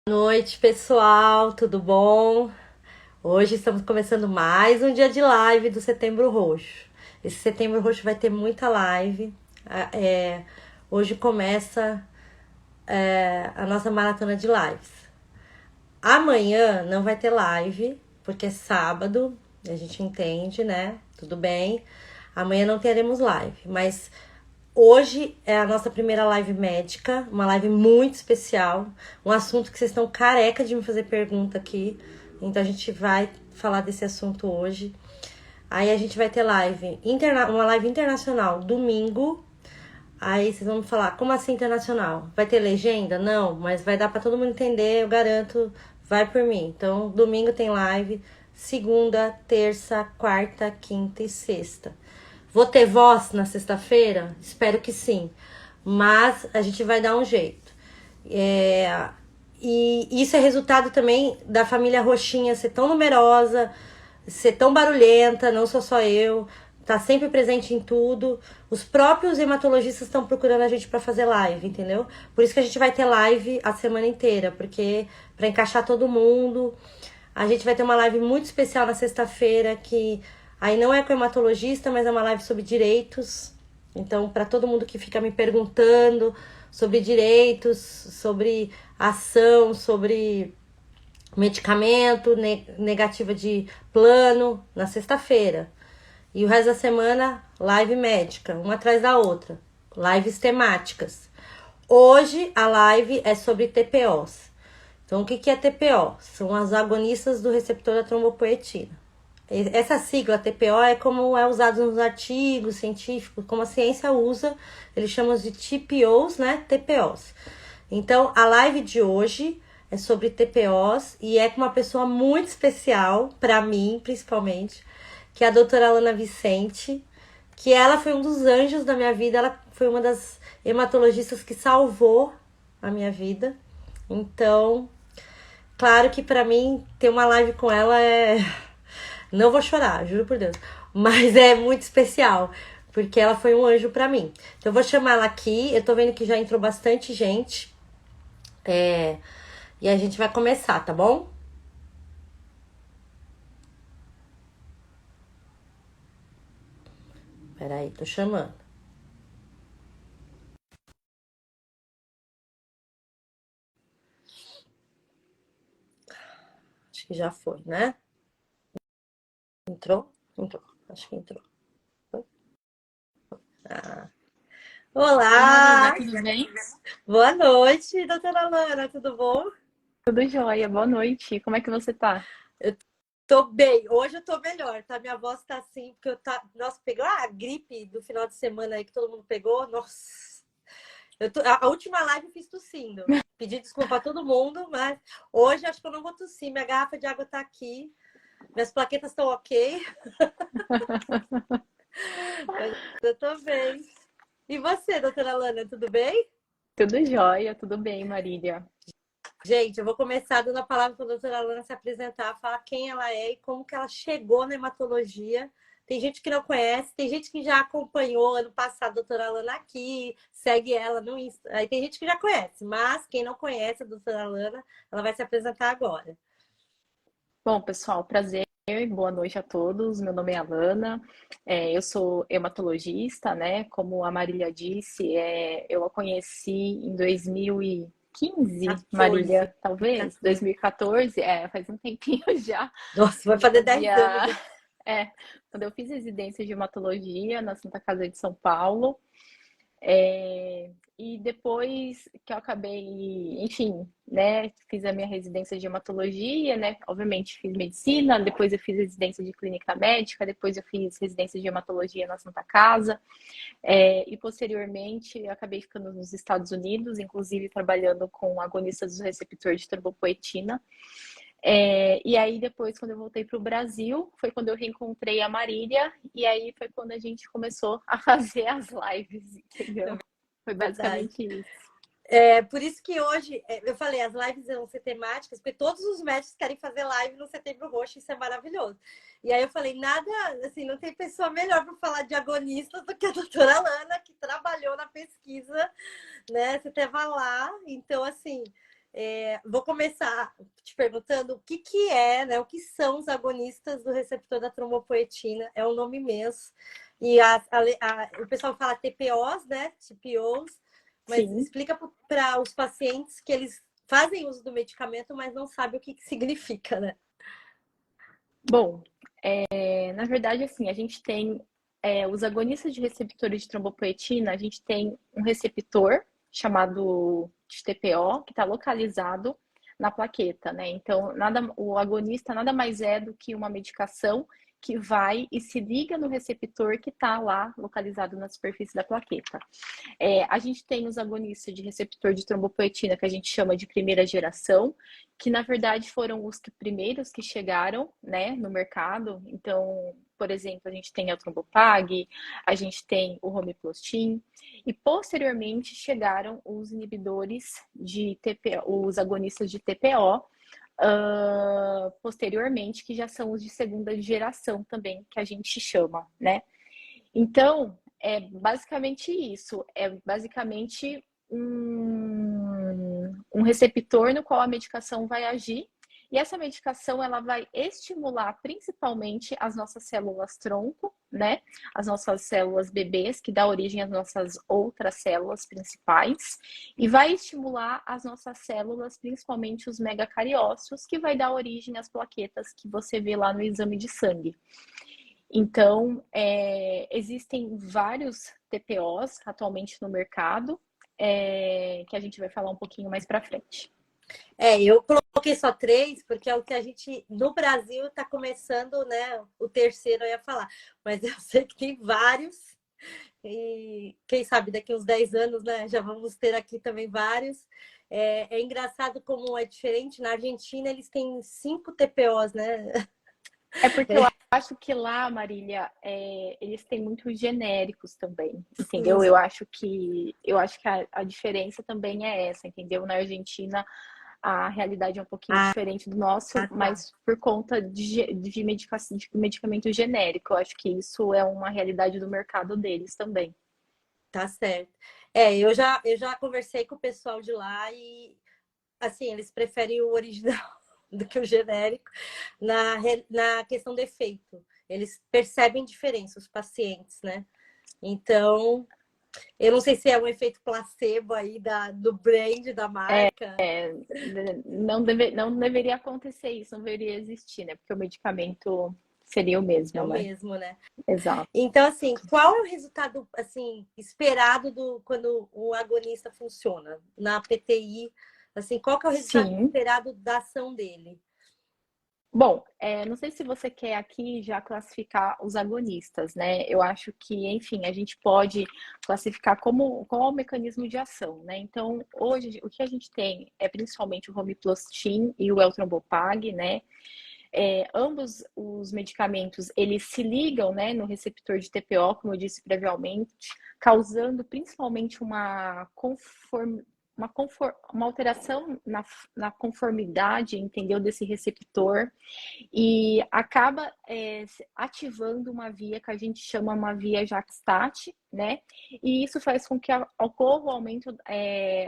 Boa noite, pessoal, tudo bom? Hoje estamos começando mais um dia de live do Setembro Roxo. Esse Setembro Roxo vai ter muita live. Hoje começa a nossa maratona de lives. Amanhã não vai ter live, porque é sábado, a gente entende, né? Tudo bem. Amanhã não teremos live, mas hoje é a nossa primeira live médica, uma live muito especial, um assunto que vocês estão careca de me fazer pergunta aqui, então a gente vai falar desse assunto hoje. Aí a gente vai ter uma live internacional, domingo. Aí vocês vão me falar, como assim internacional? Vai ter legenda? Não, mas vai dar pra todo mundo entender, eu garanto, vai por mim. Então, domingo tem live, segunda, terça, quarta, quinta e sexta. Vou ter voz na sexta-feira? Espero que sim. Mas a gente vai dar um jeito. E isso é resultado também da família Roxinha ser tão numerosa, ser tão barulhenta, não sou só eu, tá sempre presente em tudo. Os próprios hematologistas estão procurando a gente para fazer live, entendeu? Por isso que a gente vai ter live a semana inteira, porque para encaixar todo mundo, a gente vai ter uma live muito especial na sexta-feira que aí não é com hematologista, mas é uma live sobre direitos. Então, para todo mundo que fica me perguntando sobre direitos, sobre ação, sobre medicamento, negativa de plano, na sexta-feira. E o resto da semana, live médica, uma atrás da outra. Lives temáticas. Hoje, a live é sobre TPOs. Então, o que é TPO? São as agonistas do receptor da trombopoetina. Essa sigla TPO é como é usado nos artigos científicos, como a ciência usa, eles chamam de TPOs, né? TPOs. Então, a live de hoje é sobre TPOs e é com uma pessoa muito especial, para mim, principalmente, que é a doutora Alana Vicente, que ela foi um dos anjos da minha vida, ela foi uma das hematologistas que salvou a minha vida. Então, claro que para mim ter uma live com ela é não vou chorar, juro por Deus. Mas é muito especial, porque ela foi um anjo pra mim. Então eu vou chamar ela aqui. Eu tô vendo que já entrou bastante gente. E a gente vai começar, tá bom? Peraí, tô chamando. Acho que já foi, né? Entrou? Entrou. Acho que entrou. Ah. Oi, Marília, Olá! tudo bem? Boa noite, doutora Lana, tudo bom? Tudo jóia, boa noite. Como é que você tá? Eu tô bem. Hoje eu tô melhor, tá? Minha voz tá assim, porque eu tá. Nossa, pegou a gripe do final de semana aí que todo mundo pegou. Nossa. A última live eu fiz tossindo. Pedi desculpa a todo mundo, mas hoje acho que eu não vou tossir. Minha garrafa de água tá aqui. Minhas plaquetas estão ok. Mas eu tô bem. E você, doutora Lana, tudo bem? Tudo jóia, tudo bem, Marília. Gente, eu vou começar dando a palavra para a doutora Lana se apresentar, falar quem ela é e como que ela chegou na hematologia. Tem gente que não conhece, tem gente que já acompanhou ano passado a doutora Lana aqui, segue ela no Insta. Aí tem gente que já conhece, mas quem não conhece a doutora Lana, ela vai se apresentar agora. Bom, pessoal, prazer, boa noite a todos. Meu nome é Alana, eu sou hematologista, né? Como a Marília disse, eu a conheci em 2015, 14. Marília, talvez, 14. 2014, faz um tempinho já, Nossa, vai quando eu fazer 10 anos. fazia, é, quando eu fiz residência de hematologia na Santa Casa de São Paulo. E depois que eu acabei, enfim, né, fiz a minha residência de hematologia, né, obviamente fiz medicina, depois eu fiz residência de clínica médica, depois eu fiz residência de hematologia na Santa Casa, e posteriormente eu acabei ficando nos Estados Unidos, inclusive trabalhando com agonistas do receptor de trombopoetina. E aí depois, quando eu voltei para o Brasil, foi quando eu reencontrei a Marília, e aí foi quando a gente começou a fazer as lives, entendeu? Foi Verdade. basicamente isso. É por isso que hoje, eu falei, as lives vão ser temáticas, porque todos os médicos querem fazer live no Setembro Roxo, isso é maravilhoso. E aí eu falei, nada, assim, não tem pessoa melhor para falar de agonistas do que a doutora Lana, que trabalhou na pesquisa, né? Você estava lá, então, assim, Vou começar te perguntando o que que é, né? O que são os agonistas do receptor da trombopoetina? É um nome imenso. E o pessoal fala TPOs, né? TPOs, mas Sim. explica para os pacientes que eles fazem uso do medicamento, mas não sabem o que que significa, né? Bom, na verdade, assim, a gente tem os agonistas de receptores de trombopoetina, a gente tem um receptor chamado de TPO, que está localizado na plaqueta, né? Então, o agonista nada mais é do que uma medicação que vai e se liga no receptor que está lá localizado na superfície da plaqueta. A gente tem os agonistas de receptor de trombopoetina, que a gente chama de primeira geração, que na verdade foram os primeiros que chegaram, né, no mercado. Então, por exemplo, a gente tem a Trombopag, a gente tem o Romiplostim, e posteriormente chegaram os inibidores de TPO, os agonistas de TPO, posteriormente, que já são os de segunda geração também, que a gente chama, né? Então, é basicamente isso. É basicamente um receptor no qual a medicação vai agir. E essa medicação ela vai estimular principalmente as nossas células tronco, né? As nossas células bebês, que dá origem às nossas outras células principais, e vai estimular as nossas células, principalmente os megacariócitos, que vai dar origem às plaquetas que você vê lá no exame de sangue. Então, existem vários TPOs atualmente no mercado, que a gente vai falar um pouquinho mais para frente. Eu coloquei só 3, porque é o que a gente, no Brasil, está começando, né? O terceiro eu ia falar, mas eu sei que tem vários, e quem sabe daqui uns 10 anos, né? Já vamos ter aqui também vários. É engraçado como é diferente. Na Argentina, eles têm 5 TPOs, né? É porque eu acho que lá, Marília, eles têm muitos genéricos também, entendeu? Sim. Eu acho que a diferença também é essa, entendeu? Na Argentina, a realidade é um pouquinho diferente do nosso, Tá. mas por conta de medicamento genérico. Eu acho que isso é uma realidade do mercado deles também. Tá certo. Eu já conversei com o pessoal de lá e, assim, eles preferem o original do que o genérico na questão do efeito. Eles percebem diferença, os pacientes, né? Então, eu não sei se é um efeito placebo aí do brand, da marca. Não deveria acontecer isso, não deveria existir, né? Porque o medicamento seria o É mesmo, o né? mesmo, né? Exato. Então, assim, qual é o resultado, assim, esperado quando o agonista funciona? Na PTI, assim, qual que é o resultado Sim. esperado da ação dele? Bom, não sei se você quer aqui já classificar os agonistas, né? Eu acho que, enfim, a gente pode classificar qual é o mecanismo de ação, né? Então, hoje, o que a gente tem é principalmente o Romiplostim e o Eltrombopag, né? Ambos os medicamentos, eles se ligam, né, no receptor de TPO, como eu disse previamente, causando principalmente uma alteração na conformidade, entendeu, desse receptor, e acaba ativando uma via que a gente chama uma via JAK-STAT, né? E isso faz com que ocorra o aumento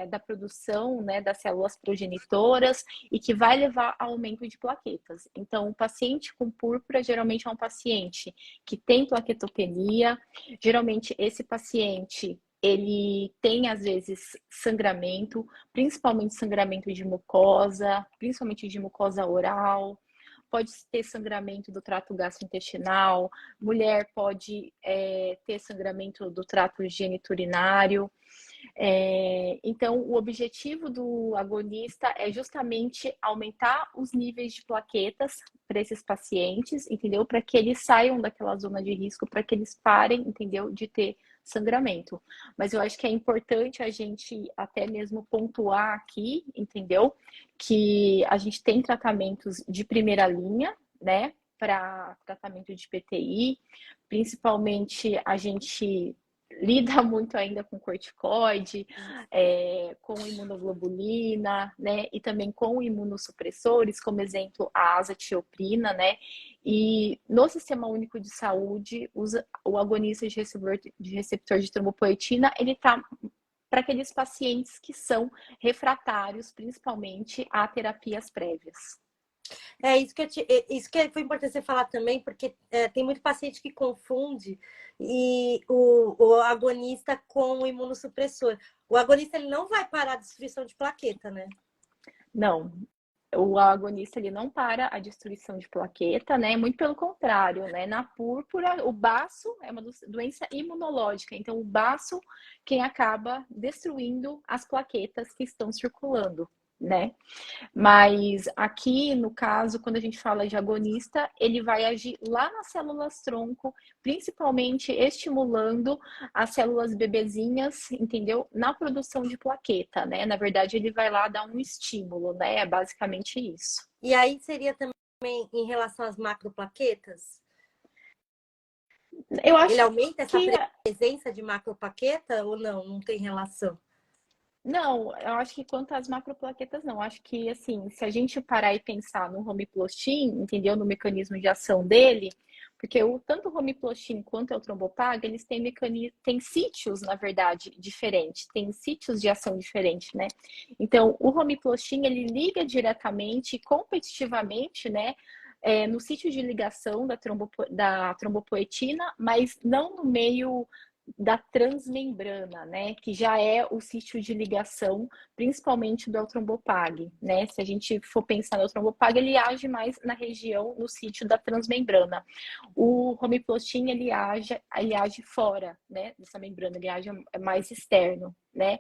da produção, né, das células progenitoras e que vai levar ao aumento de plaquetas. Então, o paciente com púrpura geralmente é um paciente que tem plaquetopenia, geralmente esse paciente ele tem, às vezes, sangramento, principalmente sangramento de mucosa, principalmente de mucosa oral, pode ter sangramento do trato gastrointestinal, mulher pode ter sangramento do trato geniturinário. Então, o objetivo do agonista é justamente aumentar os níveis de plaquetas para esses pacientes, entendeu? Para que eles saiam daquela zona de risco, para que eles parem, entendeu? De ter sangramento. Mas eu acho que é importante a gente até mesmo pontuar aqui, entendeu? Que a gente tem tratamentos de primeira linha, né? Para tratamento de PTI, principalmente a gente lida muito ainda com corticoide, com imunoglobulina, né? E também com imunossupressores, como exemplo a azatioprina, né? E no Sistema Único de Saúde, o agonista de receptor de trombopoetina, ele está para aqueles pacientes que são refratários, principalmente a terapias prévias. Isso que foi importante você falar também, porque tem muito paciente que confunde o agonista com o imunossupressor. O agonista ele não vai parar a destruição de plaqueta, né? Não, o agonista ele não para a destruição de plaqueta, né? Muito pelo contrário, né? Na púrpura, o baço é uma doença imunológica, então o baço quem acaba destruindo as plaquetas que estão circulando, né? Mas aqui, no caso, quando a gente fala de agonista, ele vai agir lá nas células tronco, principalmente estimulando as células bebezinhas, entendeu? Na produção de plaqueta, né? Na verdade, ele vai lá dar um estímulo, né? É basicamente isso. E aí seria também em relação às macroplaquetas? Eu acho Ele aumenta essa que presença de macroplaqueta ou não? Não tem relação? não, eu acho que quanto às macroplaquetas, não. Acho que, assim, se a gente parar e pensar no Romiplostim, entendeu? No mecanismo de ação dele, porque tanto o Romiplostim quanto o Trombopag, eles têm sítios, na verdade, diferentes, têm sítios de ação diferentes, né? Então, o Romiplostim, ele liga diretamente e competitivamente, né? No sítio de ligação da trombopoetina, mas não no meio da transmembrana, né, que já é o sítio de ligação, principalmente do Eltrombopag, né? Se a gente for pensar no Eltrombopag, ele age mais na região, no sítio da transmembrana. O Romiplostim, ele age fora, né, dessa membrana, ele age mais externo, né?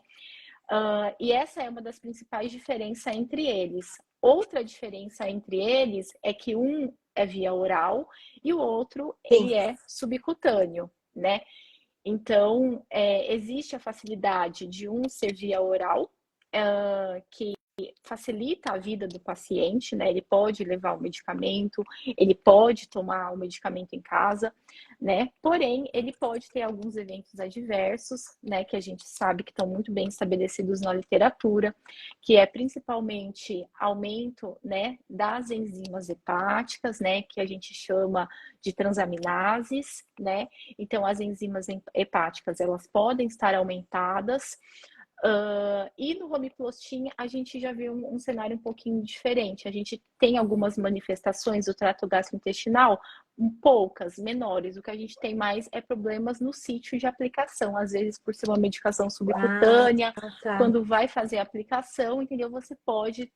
E essa é uma das principais diferenças entre eles. Outra diferença entre eles é que um é via oral e o outro ele é subcutâneo, né? Então, existe a facilidade de um ser via oral, que facilita a vida do paciente, né? Ele pode levar o medicamento, ele pode tomar o medicamento em casa, né? Porém, ele pode ter alguns eventos adversos, né? Que a gente sabe que estão muito bem estabelecidos na literatura, que é principalmente aumento, né? Das enzimas hepáticas, né? Que a gente chama de transaminases, né? Então, as enzimas hepáticas, elas podem estar aumentadas. E no Romiplostim a gente já viu um cenário um pouquinho diferente. A gente tem algumas manifestações do trato gastrointestinal, poucas, menores. O que a gente tem mais é problemas no sítio de aplicação. Às vezes, por ser uma medicação subcutânea, Tá. quando vai fazer a aplicação, entendeu? Você pode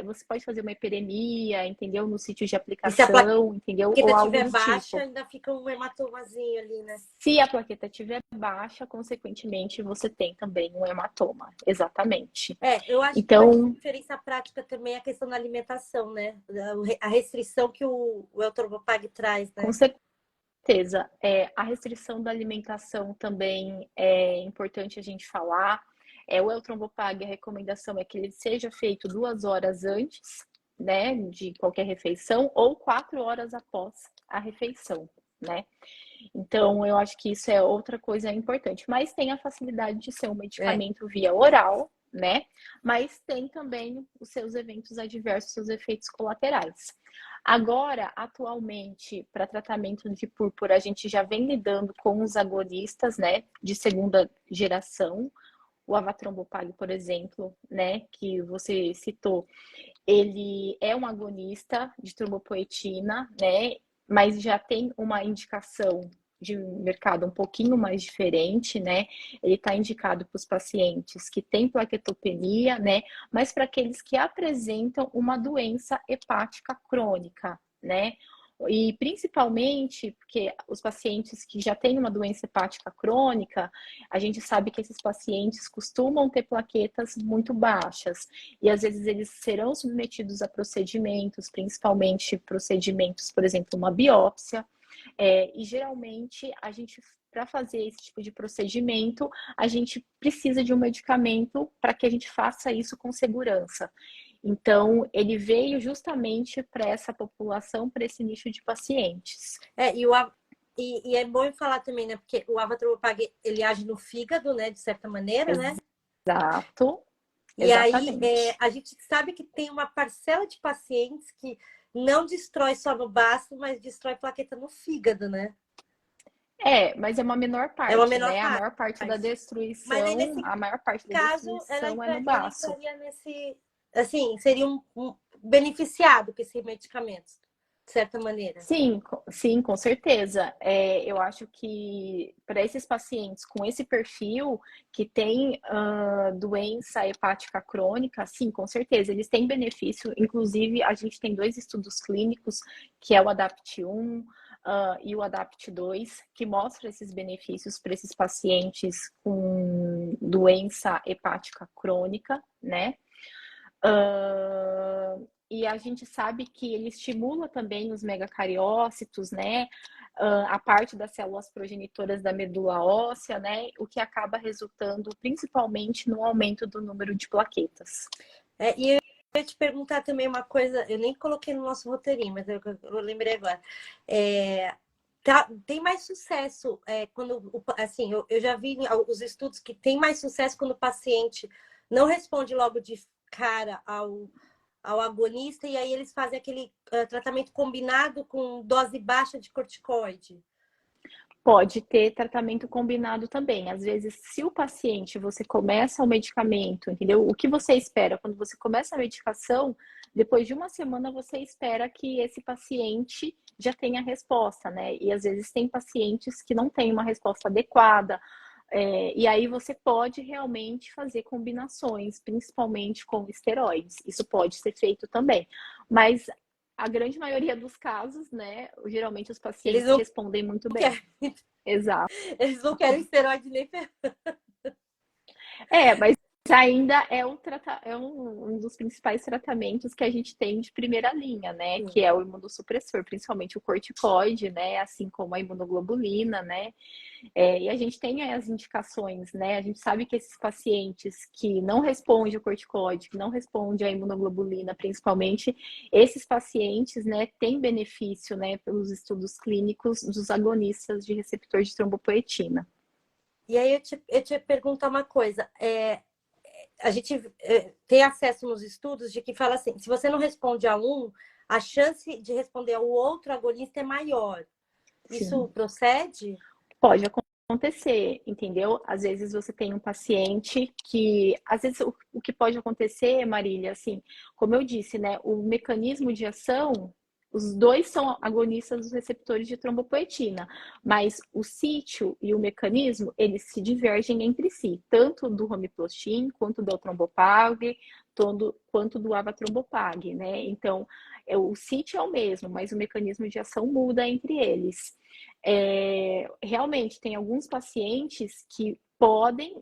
você pode fazer uma hiperemia, entendeu? No sítio de aplicação, entendeu? Ou Plaqueta algo tiver do baixa, tipo. ainda fica um hematomazinho ali, né? Se a plaqueta estiver baixa, consequentemente, você tem também um hematoma. Exatamente. Eu acho que uma Então, diferença prática também é a questão da alimentação, né? A restrição que o Eltrombopag traz, com né? certeza, a restrição da alimentação também é importante a gente falar. O Eltrombopag, a recomendação é que ele seja feito 2 horas antes, né, de qualquer refeição ou 4 horas após a refeição, né? Então, eu acho que isso é outra coisa importante. Mas tem a facilidade de ser um medicamento via oral, né? Mas tem também os seus eventos adversos, seus efeitos colaterais. Agora, atualmente, para tratamento de púrpura, a gente já vem lidando com os agonistas, né, de segunda geração. O Avatrombopag, por exemplo, né, que você citou, ele é um agonista de trombopoetina, né, mas já tem uma indicação de mercado um pouquinho mais diferente, né? Ele está indicado para os pacientes que têm plaquetopenia, né? Mas para aqueles que apresentam uma doença hepática crônica, né? E principalmente porque os pacientes que já têm uma doença hepática crônica, a gente sabe que esses pacientes costumam ter plaquetas muito baixas. E às vezes eles serão submetidos a procedimentos, principalmente procedimentos, por exemplo, uma biópsia. E geralmente a gente, para fazer esse tipo de procedimento, a gente precisa de um medicamento para que a gente faça isso com segurança. Então, ele veio justamente para essa população, para esse nicho de pacientes. E é bom falar também, né? Porque o Avatrombopag, ele age no fígado, né? De certa maneira, né? Exato. E aí, Exatamente. a gente sabe que tem uma parcela de pacientes que não destrói só no baço, mas destrói plaqueta no fígado, né? Mas é uma menor É uma parte, menor né? A parte. maior parte da Mas aí, destruição, nesse a maior parte da caso, destruição é no ele baço. entraria nesse... Assim, seria um beneficiado com esse medicamento, de certa maneira. Sim, sim, com certeza. Eu acho que para esses pacientes com esse perfil que tem doença hepática crônica, sim, com certeza, eles têm benefício. Inclusive, a gente tem 2 estudos clínicos, que é o ADAPT-1 e o ADAPT-2, que mostram esses benefícios para esses pacientes com doença hepática crônica, né? E a gente sabe que ele estimula também os megacariócitos, né? A parte das células progenitoras da medula óssea, né? O que acaba resultando principalmente no aumento do número de plaquetas. E eu ia te perguntar também uma coisa, eu nem coloquei no nosso roteirinho, mas eu lembrei agora. Tem mais sucesso quando, assim, eu já vi os estudos que tem mais sucesso quando o paciente não responde logo de cara ao agonista, e aí eles fazem aquele tratamento combinado com dose baixa de corticoide. Pode ter tratamento combinado também. Às vezes, se o paciente, você começa o medicamento, entendeu? O que você espera quando você começa a medicação, depois de uma semana você espera que esse paciente já tenha resposta, né? E às vezes tem pacientes que não têm uma resposta adequada. E aí você pode realmente fazer combinações, principalmente com esteroides. Isso pode ser feito também. Mas a grande maioria dos casos, né? Geralmente os Eles pacientes não respondem muito bem. querem, Exato. eles não querem esteroide nem Mas ainda é um dos principais tratamentos que a gente tem de primeira linha, né? Que é o imunossupressor, principalmente o corticoide, né? Assim como a imunoglobulina, né? E a gente tem as indicações, né? A gente sabe que esses pacientes que não respondem ao corticoide, que não respondem à imunoglobulina, principalmente, esses pacientes, né, têm benefício, né, pelos estudos clínicos dos agonistas de receptor de trombopoetina. E aí eu te perguntar uma coisa. A gente tem acesso nos estudos de que fala assim, se você não responde a um, a chance de responder ao outro agonista é maior. Isso Sim. procede? Pode acontecer, entendeu? Às vezes você tem um paciente que, às vezes o que pode acontecer, Marília, assim, como eu disse, né, o mecanismo de ação, os dois são agonistas dos receptores de trombopoetina, mas o sítio e o mecanismo, eles se divergem entre si, tanto do romiplostim, quanto do trombopag, quanto do avatrombopag, né? Então, o sítio é o mesmo, mas o mecanismo de ação muda entre eles. Realmente tem alguns pacientes que podem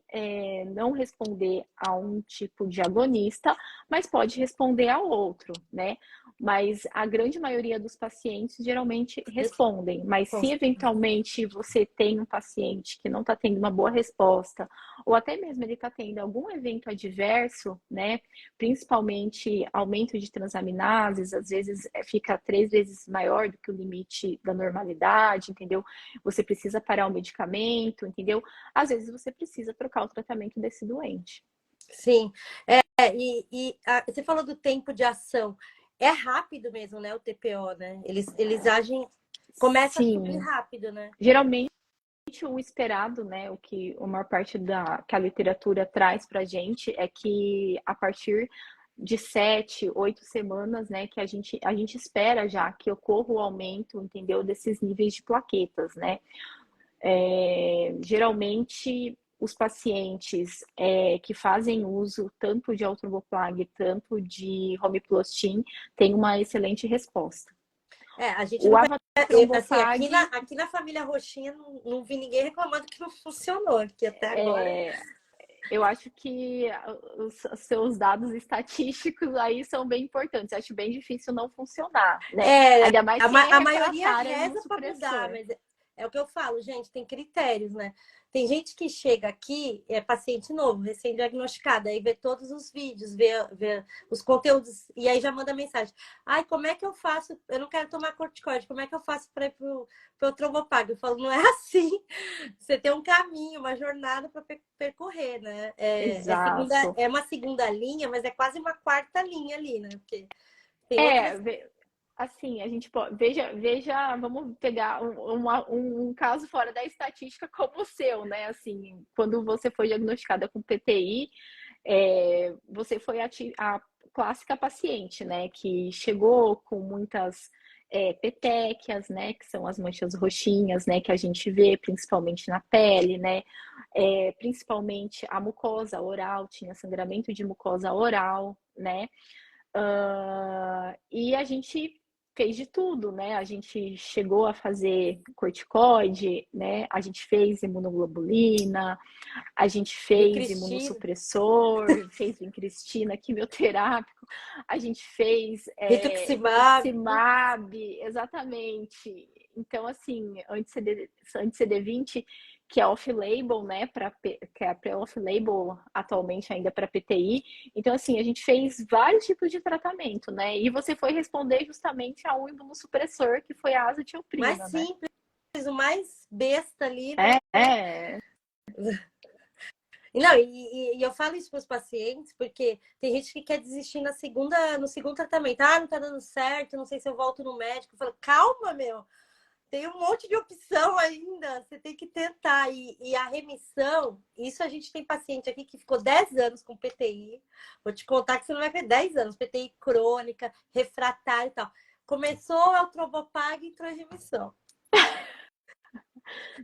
não responder a um tipo de agonista, mas pode responder a outro, né? Mas a grande maioria dos pacientes geralmente respondem. Mas se eventualmente você tem um paciente que não está tendo uma boa resposta, ou até mesmo ele está tendo algum evento adverso, né? Principalmente aumento de transaminases, às vezes fica 3 vezes maior do que o limite da normalidade, entendeu? Você precisa parar o medicamento, entendeu? Às vezes você precisa trocar o tratamento desse doente. Sim. Você falou do tempo de ação. É rápido mesmo, né? O TPO, né? Eles agem, começa a subir Sim, rápido, né? geralmente o esperado, né, o que a maior parte que a literatura traz para a gente é que a partir de 7, 8 semanas, né, que a gente espera já que ocorra o aumento, entendeu, desses níveis de plaquetas, né. Geralmente, os pacientes que fazem uso tanto de Altromboplag, tanto de Romiplostim, têm uma excelente resposta. A gente O não assim, avatrombopag aqui na família Roxinha não vi ninguém reclamando que não funcionou aqui até agora. eu acho que os seus dados estatísticos aí são bem importantes. Eu acho bem difícil não funcionar, né? Ainda mais se é A maioria refratário a reza para mudar, imunossupressor. mas é o que eu falo, gente, tem critérios, né? Tem gente que chega aqui, é paciente novo, recém-diagnosticado, aí vê todos os vídeos, vê os conteúdos, e aí já manda mensagem. Ai, como é que eu faço? Eu não quero tomar corticoide, como é que eu faço para ir pro trombopag? Eu falo, não é assim. Você tem um caminho, uma jornada para percorrer, né? Exato. É uma segunda linha, mas é quase uma quarta linha ali, né? Porque tem outras. assim, a gente pode, veja, vamos pegar um caso fora da estatística como o seu, né? Assim, quando você foi diagnosticada com PTI, você foi a clássica paciente, né? Que chegou com muitas petequias, né? Que são as manchas roxinhas, né? Que a gente vê principalmente na pele, né? Principalmente a mucosa oral, tinha sangramento de mucosa oral, né? E a gente fez de tudo, né? A gente chegou a fazer corticoide, né? A gente fez imunoglobulina, a gente fez Vicristina, imunossupressor, fez vincristina, quimioterápico, a gente fez rituximab. rituximab, exatamente. Então, assim, anti-CD20, que é off-label, né, que é pré-off-label atualmente ainda para PTI. Então, assim, a gente fez vários tipos de tratamento, né? E você foi responder justamente a um imunossupressor, que foi a Mais azatioprina, né? simples, o mais besta ali, né? É. Não, e eu falo isso para os pacientes, porque tem gente que quer desistir no segundo tratamento. Ah, não tá dando certo, não sei se eu volto no médico. Eu falo, calma, meu, tem um monte de opção ainda, você tem que tentar. E a remissão, isso a gente tem paciente aqui que ficou 10 anos com PTI. Vou te contar que você não vai ver 10 anos, PTI crônica, refratária e tal. Começou o Trombopag e entrou em remissão.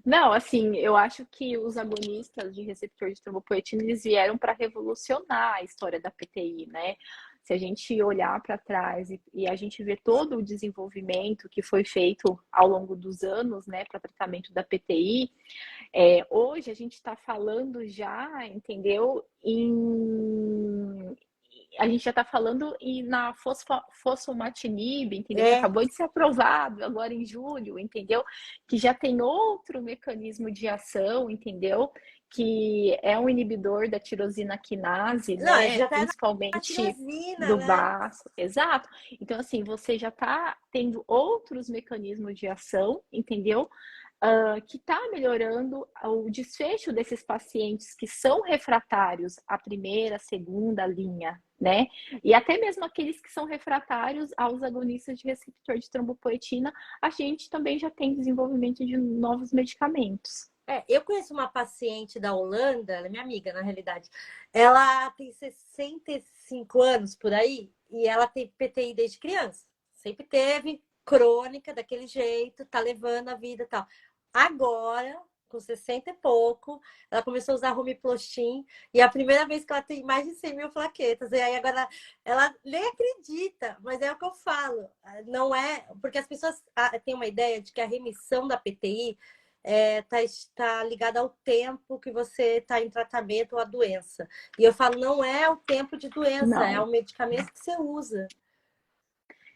Não, assim, eu acho que os agonistas de receptor de trombopoetina, eles vieram para revolucionar a história da PTI, né? Se a gente olhar para trás e a gente ver todo o desenvolvimento que foi feito ao longo dos anos, né, para tratamento da PTI, hoje a gente está falando já, entendeu, a gente já está falando na fosfomatinib, entendeu? Que É, acabou de ser aprovado agora em julho, entendeu? Que já tem outro mecanismo de ação, entendeu? Que é um inibidor da tirosina quinase, não, a gente né? já tá na Principalmente tirosina, do né? vaso. Exato. Então, assim, você já está tendo outros mecanismos de ação, entendeu? Que está melhorando o desfecho desses pacientes que são refratários à primeira, segunda linha, né? E até mesmo aqueles que são refratários aos agonistas de receptor de trombopoetina, a gente também já tem desenvolvimento de novos medicamentos. Eu conheço uma paciente da Holanda, ela é minha amiga, na realidade. Ela tem 65 anos por aí e ela tem PTI desde criança. Sempre teve, crônica, daquele jeito, tá levando a vida e tal. Agora, com 60 e pouco, ela começou a usar Romiplastin e é a primeira vez que ela tem mais de 100 mil plaquetas. E aí agora ela nem acredita, mas é o que eu falo. Não é. Porque as pessoas têm uma ideia de que a remissão da PTI tá ligada ao tempo que você está em tratamento ou a doença. E eu falo, não é o tempo de doença, é Não, o medicamento que você usa.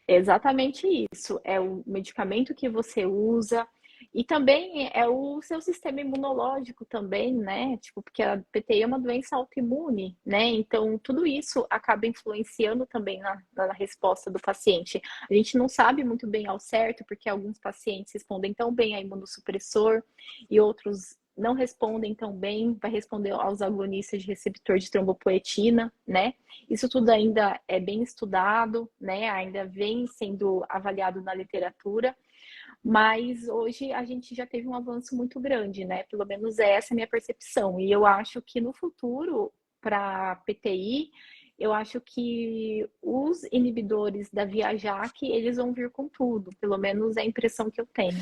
é exatamente isso. É o medicamento que você usa e também é o seu sistema imunológico também, né? Tipo, porque a PTI é uma doença autoimune, né? Então, tudo isso acaba influenciando também na resposta do paciente. A gente não sabe muito bem ao certo, porque alguns pacientes respondem tão bem a imunossupressor e outros não respondem tão bem, vai responder aos agonistas de receptor de trombopoetina, né? Isso tudo ainda é bem estudado, né? Ainda vem sendo avaliado na literatura, mas hoje a gente já teve um avanço muito grande, né? Pelo menos essa é a minha percepção. E eu acho que no futuro, para PTI, eu acho que os inibidores da VIAJAK, eles vão vir com tudo. Pelo menos é a impressão que eu tenho.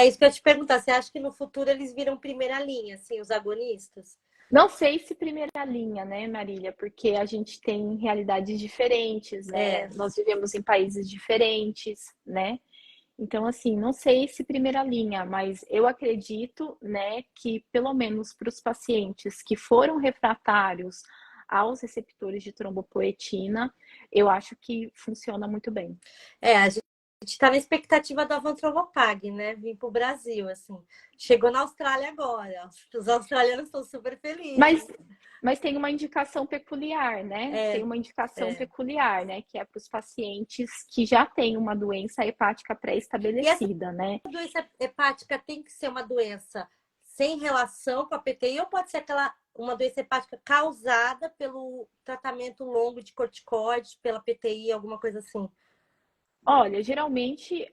É isso que eu ia te perguntar. Você acha que no futuro eles viram primeira linha, assim, os agonistas? Não sei se primeira linha, né, Marília? Porque a gente tem realidades diferentes, né? É, Nós vivemos em países diferentes, né? Então, assim, não sei se primeira linha, mas eu acredito, né, que pelo menos para os pacientes que foram refratários aos receptores de trombopoetina, eu acho que funciona muito bem. a gente está na expectativa da Vantrovopag, né? Vir para o Brasil, assim. Chegou na Austrália agora. Os australianos estão super Mas, felizes. mas tem uma indicação peculiar, né? Tem É, uma indicação é. peculiar, né? Que é para os pacientes que já têm uma doença hepática E essa pré-estabelecida, né? doença hepática tem que ser uma doença sem relação com a PTI ou pode ser uma doença hepática causada pelo tratamento longo de corticoide, pela PTI, alguma coisa assim? Olha, geralmente,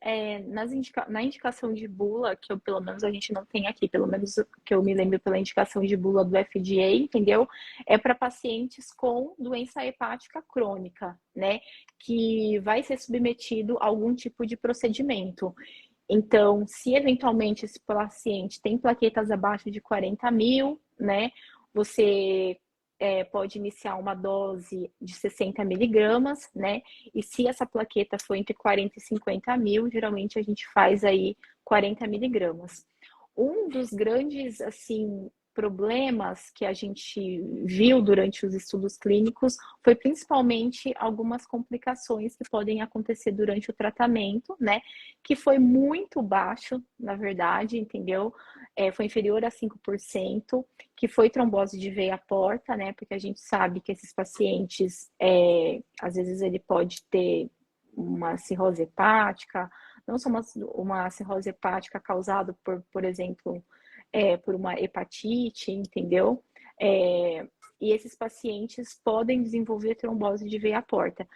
na indicação de bula, que eu, pelo menos a gente não tem aqui, pelo menos que eu me lembro pela indicação de bula do FDA, entendeu? É para pacientes com doença hepática crônica, né? Que vai ser submetido a algum tipo de procedimento. Então, se eventualmente esse paciente tem plaquetas abaixo de 40 mil, né? Você pode iniciar uma dose de 60 miligramas, né? E se essa plaqueta for entre 40 e 50 mil, geralmente a gente faz aí 40 miligramas. Um dos grandes, assim, problemas que a gente viu durante os estudos clínicos foi principalmente algumas complicações que podem acontecer durante o tratamento, né? Que foi muito baixo, na verdade, entendeu? Foi inferior a 5%, que foi trombose de veia porta, né? Porque a gente sabe que esses pacientes, às vezes ele pode ter uma cirrose hepática, não só uma cirrose hepática causada por exemplo, por uma hepatite, entendeu? E esses pacientes podem desenvolver trombose de veia porta.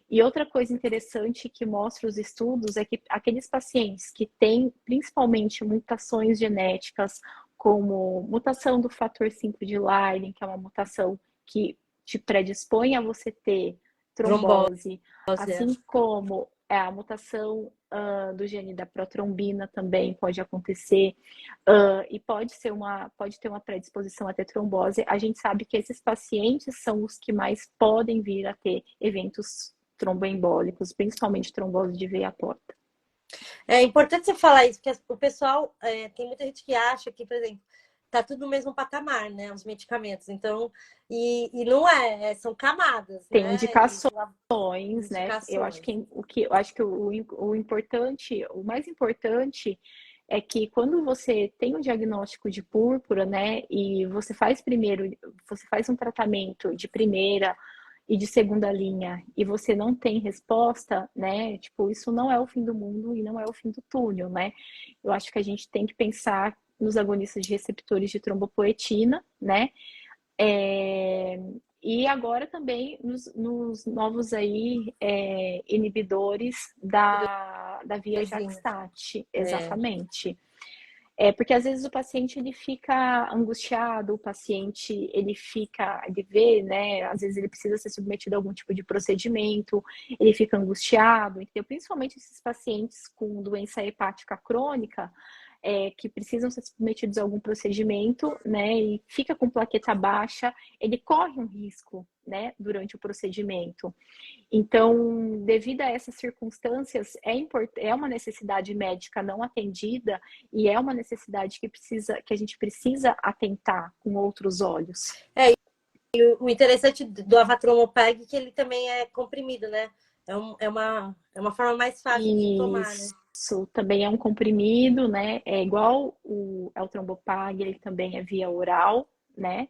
E outra coisa interessante que mostra os estudos é que aqueles pacientes que têm principalmente mutações genéticas, como mutação do fator 5 de Leiden, que é uma mutação que te predispõe a você ter Trombose, trombose, assim como a mutação do gene da protrombina também pode acontecer, e pode ter uma predisposição a ter trombose. A gente sabe que esses pacientes são os que mais podem vir a ter eventos tromboembólicos, principalmente trombose de veia porta. É importante você falar isso, porque o pessoal, tem muita gente que acha que, por exemplo, tá tudo no mesmo patamar, né? Os medicamentos. Então, e não são camadas, Tem né? indicações, né? Eu acho Indicações. que o importante, o mais importante é que quando você tem o diagnóstico de púrpura, né, e você faz um tratamento de primeira e de segunda linha e você não tem resposta, né, tipo, isso não é o fim do mundo e não é o fim do túnel, né? Eu acho que a gente tem que pensar nos agonistas de receptores de trombopoetina, né? É, e agora também nos novos aí inibidores da via Coisinhas. JAK-STAT, É. exatamente. Porque às vezes o paciente ele fica angustiado, o paciente ele vê, né? Às vezes ele precisa ser submetido a algum tipo de procedimento, ele fica angustiado, entendeu? Principalmente esses pacientes com doença hepática crônica, que precisam ser submetidos a algum procedimento, né? E fica com plaqueta baixa, ele corre um risco, né? Durante o procedimento. Então, devido a essas circunstâncias, é uma necessidade médica não atendida e é uma necessidade que a gente precisa atentar com outros olhos. O interessante do Avatromopag é que ele também é comprimido, né? É uma forma mais fácil de tomar, né? Isso também é um comprimido, né? É igual o Eltrombopag, ele também é via oral, né?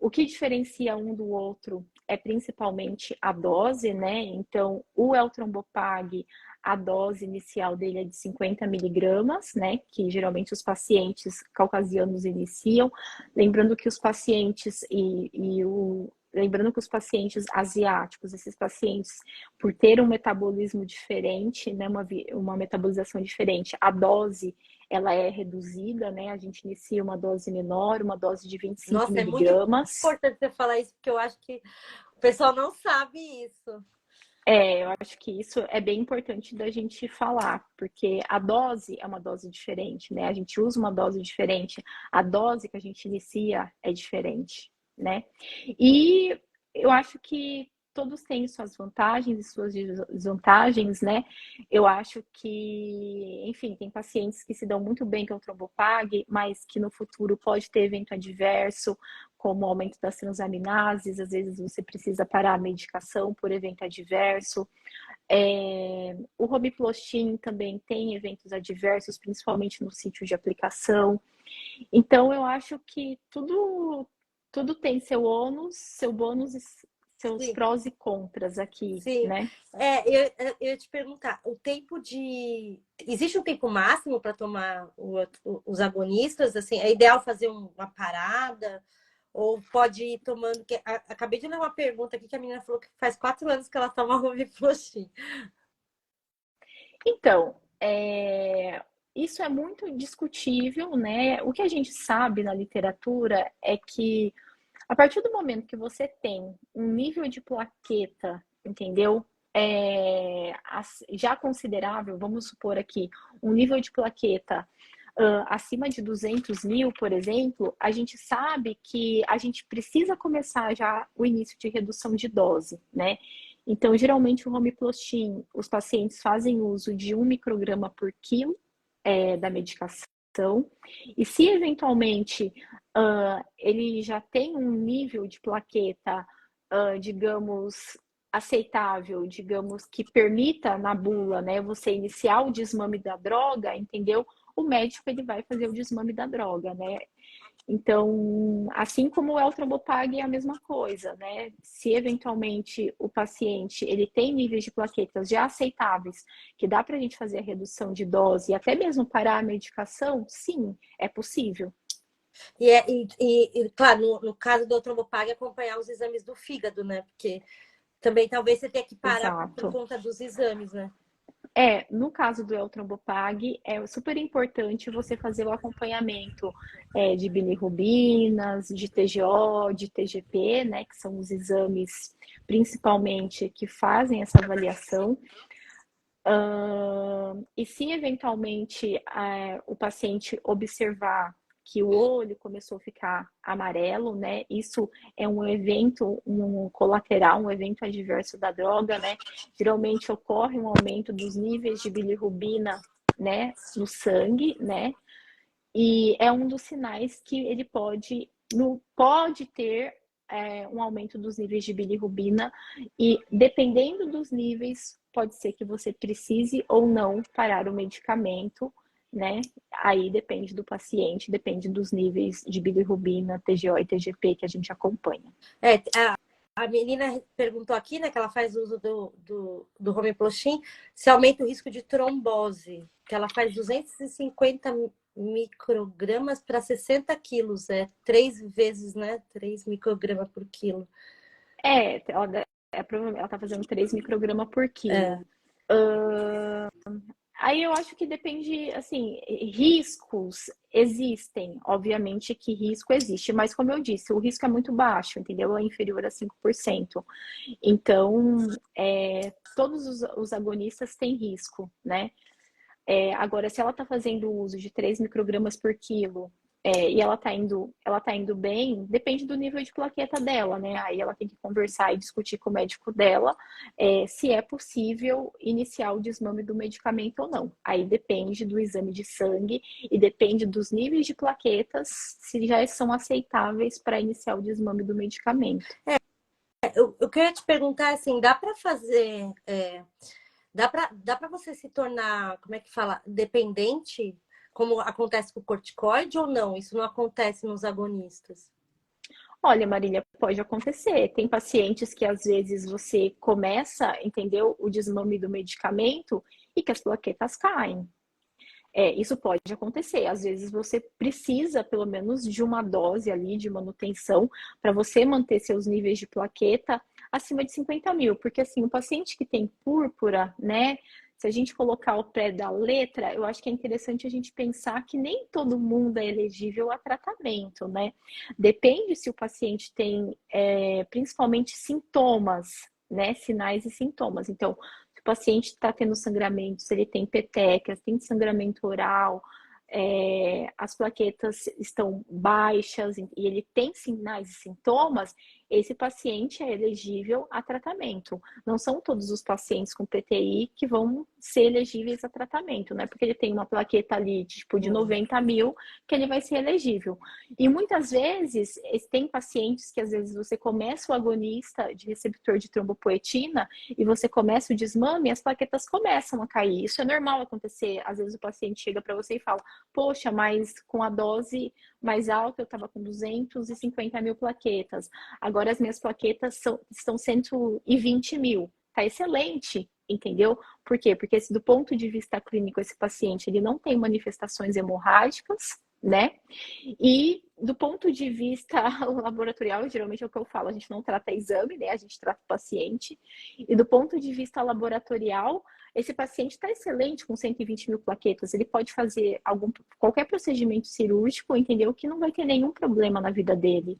O que diferencia um do outro é principalmente a dose, né? Então, o Eltrombopag, a dose inicial dele é de 50 miligramas, né? Que geralmente os pacientes caucasianos iniciam. Lembrando que os pacientes lembrando que os pacientes asiáticos, esses pacientes, por ter um metabolismo diferente, né, uma metabolização diferente, a dose ela é reduzida, né? A gente inicia uma dose menor, uma dose de 25 Nossa, é muito miligramas. importante você falar isso, porque eu acho que o pessoal não sabe isso. Eu acho que isso é bem importante da gente falar, porque a dose é uma dose diferente, né? A gente usa uma dose diferente, a dose que a gente inicia é diferente, né? E eu acho que todos têm suas vantagens e suas desvantagens, né? Eu acho que, enfim, tem pacientes que se dão muito bem com o trombopag, mas que no futuro pode ter evento adverso, como o aumento das transaminases, às vezes você precisa parar a medicação por evento adverso. O romiplostim também tem eventos adversos, principalmente no sítio de aplicação. Então, eu acho que tudo tem seu ônus, seu bônus e seus Sim, prós e contras aqui, sim. né? Eu ia te perguntar, o tempo de. Existe um tempo máximo para tomar os agonistas? Assim, é ideal fazer uma parada? Ou pode ir tomando. Acabei de ler uma pergunta aqui que a menina falou que faz 4 anos que ela toma Revifloxin. Então, isso é muito discutível, né? O que a gente sabe na literatura é que a partir do momento que você tem um nível de plaqueta, entendeu? Já considerável, vamos supor aqui, um nível de plaqueta acima de 200 mil, por exemplo, a gente sabe que a gente precisa começar já o início de redução de dose, né? Então, geralmente, o Homepostin, os pacientes fazem uso de 1 micrograma por quilo da medicação. E se eventualmente ele já tem um nível de plaqueta, digamos, aceitável, digamos, que permita na bula, né, você iniciar o desmame da droga, entendeu? O médico ele vai fazer o desmame da droga, né? Então, assim como o Eltrombopag é a mesma coisa, né? Se eventualmente o paciente ele tem níveis de plaquetas já aceitáveis, que dá para a gente fazer a redução de dose e até mesmo parar a medicação, sim, é possível. Claro, no caso do Eltrombopag, acompanhar os exames do fígado, né? Porque também talvez você tenha que parar por Exato. conta dos exames, né? No caso do Eltrombopag, é super importante você fazer o acompanhamento de bilirrubinas, de TGO, de TGP, né, que são os exames principalmente que fazem essa avaliação. E se eventualmente o paciente observar que o olho começou a ficar amarelo, né? Isso é um evento, um colateral, um evento adverso da droga, né? Geralmente ocorre um aumento dos níveis de bilirrubina, né, no sangue, né? E é um dos sinais que ele pode ter um aumento dos níveis de bilirrubina e dependendo dos níveis, pode ser que você precise ou não parar o medicamento, né? Aí depende do paciente, depende dos níveis de bilirrubina, TGO e TGP que a gente acompanha. A menina perguntou aqui, né, que ela faz uso do Homepostin, se aumenta o risco de trombose, que ela faz 250 microgramas para 60 quilos, 3 vezes, né, 3 microgramas por quilo. Ela tá fazendo 3 microgramas por quilo. Aí eu acho que depende, assim, riscos existem, obviamente que risco existe, mas como eu disse, o risco é muito baixo, entendeu? É inferior a 5%. Então, todos os agonistas têm risco, né? Agora, se ela está fazendo uso de 3 microgramas por quilo e ela tá indo bem, depende do nível de plaqueta dela, né? Aí ela tem que conversar e discutir com o médico dela se é possível iniciar o desmame do medicamento ou não. Aí depende do exame de sangue e depende dos níveis de plaquetas, se já são aceitáveis para iniciar o desmame do medicamento. Eu queria te perguntar, assim, dá para fazer... Dá para você se tornar, como é que fala, dependente, como acontece com o corticoide ou não? Isso não acontece nos agonistas? Olha, Marília, pode acontecer. Tem pacientes que às vezes você começa, entendeu, o desmame do medicamento e que as plaquetas caem. Isso pode acontecer. Às vezes você precisa, pelo menos, de uma dose ali de manutenção para você manter seus níveis de plaqueta acima de 50 mil. Porque, assim, o paciente que tem púrpura, né? Se a gente colocar o pé da letra, eu acho que é interessante a gente pensar que nem todo mundo é elegível a tratamento, né? Depende se o paciente tem, principalmente, sintomas, né? Sinais e sintomas. Então, o paciente está tendo sangramento, se ele tem petecas, tem sangramento oral, as plaquetas estão baixas e ele tem sinais e sintomas, esse paciente é elegível a tratamento. Não são todos os pacientes com PTI que vão ser elegíveis a tratamento, né? Porque ele tem uma plaqueta ali, tipo, de 90 mil, que ele vai ser elegível. E muitas vezes, tem pacientes que às vezes você começa o agonista de receptor de trombopoetina e você começa o desmame e as plaquetas começam a cair. Isso é normal acontecer. Às vezes o paciente chega para você e fala, poxa, mas com a dose mais alta eu estava com 250 mil plaquetas. Agora as minhas plaquetas estão 120 mil. Tá excelente, entendeu? Por quê? Porque do ponto de vista clínico, esse paciente ele não tem manifestações hemorrágicas, né? E do ponto de vista laboratorial, geralmente é o que eu falo, a gente não trata exame, né? A gente trata o paciente. E do ponto de vista laboratorial, esse paciente está excelente com 120 mil plaquetas. Ele pode fazer qualquer procedimento cirúrgico, entendeu? Que não vai ter nenhum problema na vida dele.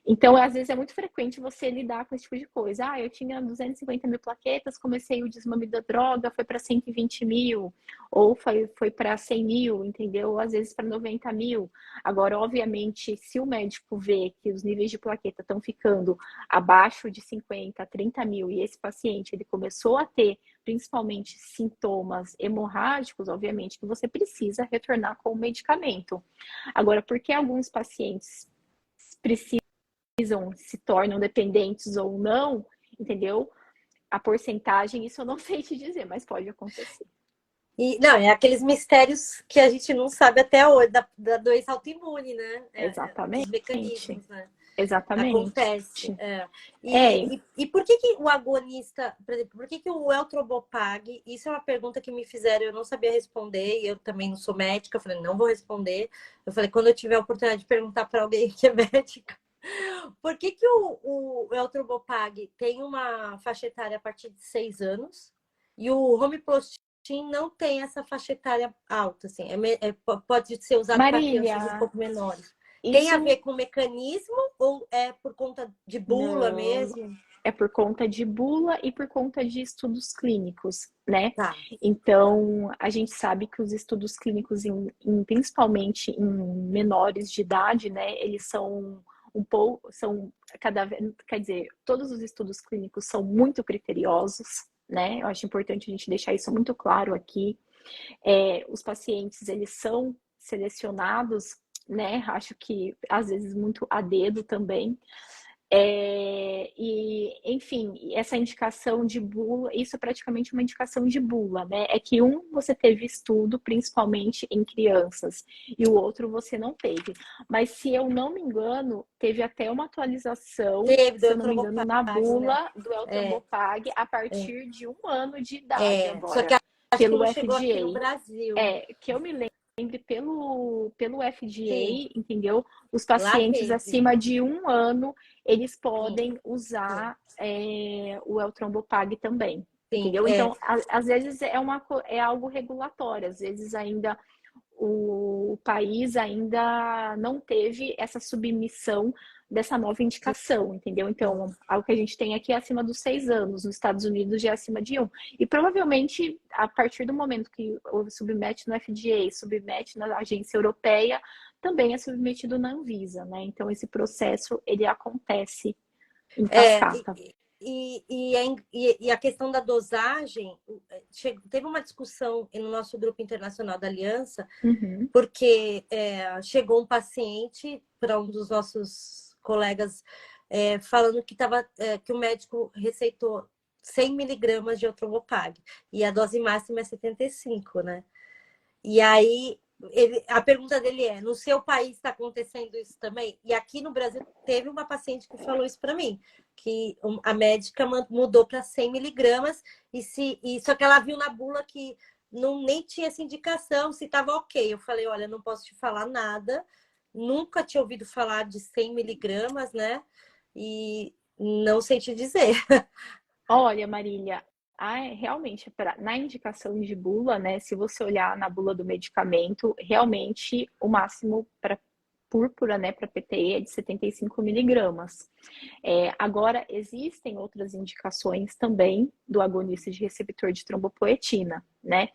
Então, às vezes, é muito frequente você lidar com esse tipo de coisa. Ah, eu tinha 250 mil plaquetas, comecei o desmame da droga, foi para 120 mil, ou foi para 100 mil, entendeu? Ou, às vezes, para 90 mil. Agora, obviamente, se o médico vê que os níveis de plaqueta estão ficando abaixo de 50, 30 mil, e esse paciente ele começou a ter, principalmente, sintomas hemorrágicos, obviamente, que você precisa retornar com o medicamento. Agora, por que alguns pacientes precisam se tornam dependentes ou não, entendeu? A porcentagem, isso eu não sei te dizer, mas pode acontecer. E, não, é aqueles mistérios que a gente não sabe até hoje, da doença autoimune, né? Dos Exatamente. mecanismos, né? Exatamente. Acontece. É, E por que o agonista, por exemplo, por que o Eltrombopag, isso é uma pergunta que me fizeram, eu não sabia responder, e eu também não sou médica, eu falei, não vou responder. Eu falei, quando eu tiver a oportunidade de perguntar para alguém que é médica, por que o Eltrombopag tem uma faixa etária a partir de 6 anos e o Homepostin não tem essa faixa etária alta, assim, pode ser usado para crianças um Marília, pouco menores. Tem a isso ver com o mecanismo ou é por conta de bula não mesmo? é por conta de bula e por conta de estudos clínicos, né? Tá. Então, a gente sabe que os estudos clínicos, principalmente em menores de idade, né, eles são um pouco, são cada vez, quer dizer, todos os estudos clínicos são muito criteriosos, né? Eu acho importante a gente deixar isso muito claro aqui. Os pacientes, eles são selecionados, né? Acho que às vezes muito a dedo também. E, enfim, essa indicação de bula, isso é praticamente uma indicação de bula, né? É que você teve estudo, principalmente em crianças, e o outro você não teve. Mas se eu não me engano, teve até uma atualização, Teve do se eu não me engano, na Eltrombopag, né? bula do Eltrombopag a partir de 1 ano de idade Só que agora, acho que pelo não chegou aqui no FDA. Brasil. Que eu me lembre pelo Sim, FDA, entendeu? Os lá pacientes teve. acima de 1 ano, eles Sim, podem sim, usar o Eltrombopag também, sim. entendeu? Então, às vezes é algo regulatório, às vezes ainda o país ainda não teve essa submissão dessa nova indicação, entendeu? Então, algo que a gente tem aqui é acima dos 6 anos, nos Estados Unidos já é acima de 1. E provavelmente, a partir do momento que submete no FDA, submete na agência europeia, também é submetido na Anvisa, né? Então, esse processo, ele acontece em É, cascata. e a questão da dosagem, teve uma discussão no nosso grupo internacional da Aliança, Uhum. porque chegou um paciente para um dos nossos colegas falando que o médico receitou 100 miligramas de Eltrombopag e a dose máxima é 75, né? E aí a pergunta dele é: no seu país está acontecendo isso também? E aqui no Brasil teve uma paciente que falou isso para mim, que a médica mudou para 100 miligramas só que ela viu na bula que nem tinha essa indicação, se estava ok. Eu falei: olha, não posso te falar nada, nunca tinha ouvido falar de 100 miligramas, né? E não sei te dizer. Olha, Marília, realmente, na indicação de bula, né? Se você olhar na bula do medicamento, realmente o máximo para púrpura, né, para PTE é de 75 miligramas. Agora, existem outras indicações também do agonista de receptor de trombopoetina, né?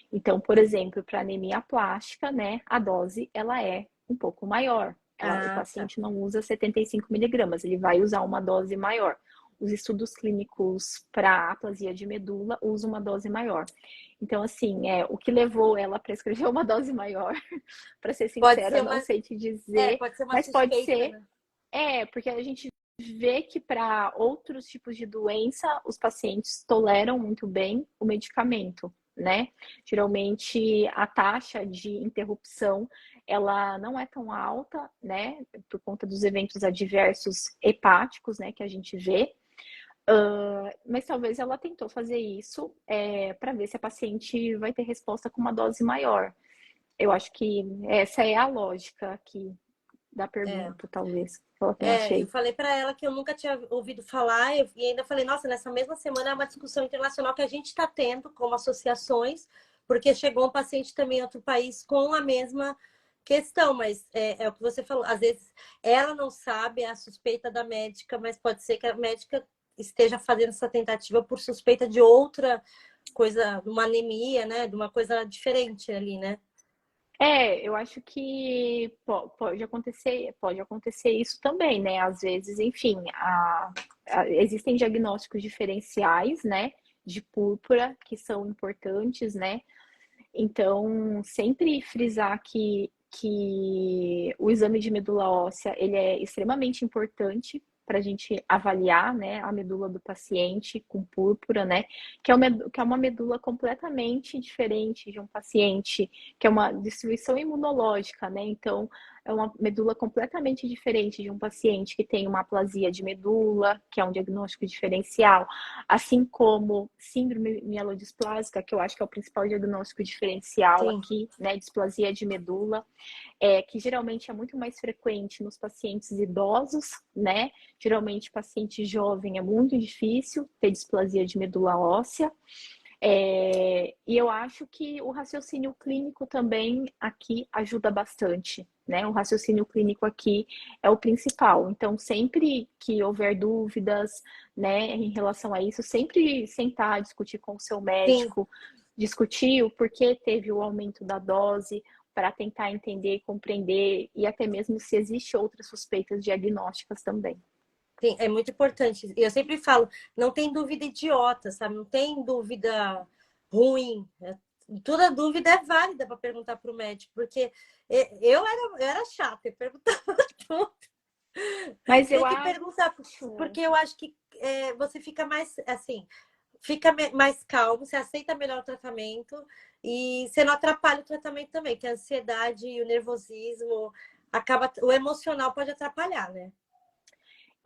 Então, por exemplo, para anemia plástica, né, a dose ela é um pouco maior. O Tá. paciente não usa 75 miligramas, ele vai usar uma dose maior. Os estudos clínicos para aplasia de medula usam uma dose maior. Então, assim, o que levou ela a prescrever uma dose maior, para ser Pode sincera, ser não sei te dizer, pode ser uma mas pode suspeita, ser, né? porque a gente vê que para outros tipos de doença, os pacientes toleram muito bem o medicamento, né? Geralmente a taxa de interrupção ela não é tão alta, né? Por conta dos eventos adversos hepáticos, né? Que a gente vê. Mas talvez ela tentou fazer isso para ver se a paciente vai ter resposta com uma dose maior. Eu acho que essa é a lógica aqui da É. pergunta, talvez. Foi o que eu Eu achei. falei para ela que eu nunca tinha ouvido falar, e ainda falei, nossa, nessa mesma semana é uma discussão internacional que a gente está tendo como associações, porque chegou um paciente também em outro país com a mesma questão, mas é o que você falou, às vezes ela não sabe, é a suspeita da médica, mas pode ser que a médica esteja fazendo essa tentativa por suspeita de outra coisa, uma anemia, né? De uma coisa diferente ali, né? Eu acho que pode acontecer isso também, né? Às vezes, enfim, existem diagnósticos diferenciais, né, de púrpura que são importantes, né? Então, sempre frisar que o exame de medula óssea ele é extremamente importante para a gente avaliar, né, a medula do paciente com púrpura, né, que é uma medula completamente diferente de um paciente, que é uma distribuição imunológica, né, então é uma medula completamente diferente de um paciente que tem uma aplasia de medula, que é um diagnóstico diferencial, assim como síndrome mielodisplásica, que eu acho que é o principal diagnóstico diferencial Sim, aqui, né, displasia de medula, que geralmente é muito mais frequente nos pacientes idosos, né? Geralmente, paciente jovem é muito difícil ter displasia de medula óssea. E eu acho que o raciocínio clínico também aqui ajuda bastante, né? O raciocínio clínico aqui é o principal. Então, sempre que houver dúvidas, né, em relação a isso, sempre sentar, discutir com o seu sim. médico, discutir o porquê teve o aumento da dose, para tentar entender, compreender e até mesmo se existe outras suspeitas diagnósticas também. Sim, é muito importante. Eu sempre falo, não tem dúvida idiota, sabe? Não tem dúvida ruim. Toda dúvida é válida para perguntar para o médico, porque eu era chata, eu perguntava tudo. Mas eu Tem que acho. perguntar, porque eu acho que você fica mais assim, fica mais calmo, você aceita melhor o tratamento e você não atrapalha o tratamento também, que a ansiedade e o nervosismo o emocional pode atrapalhar, né?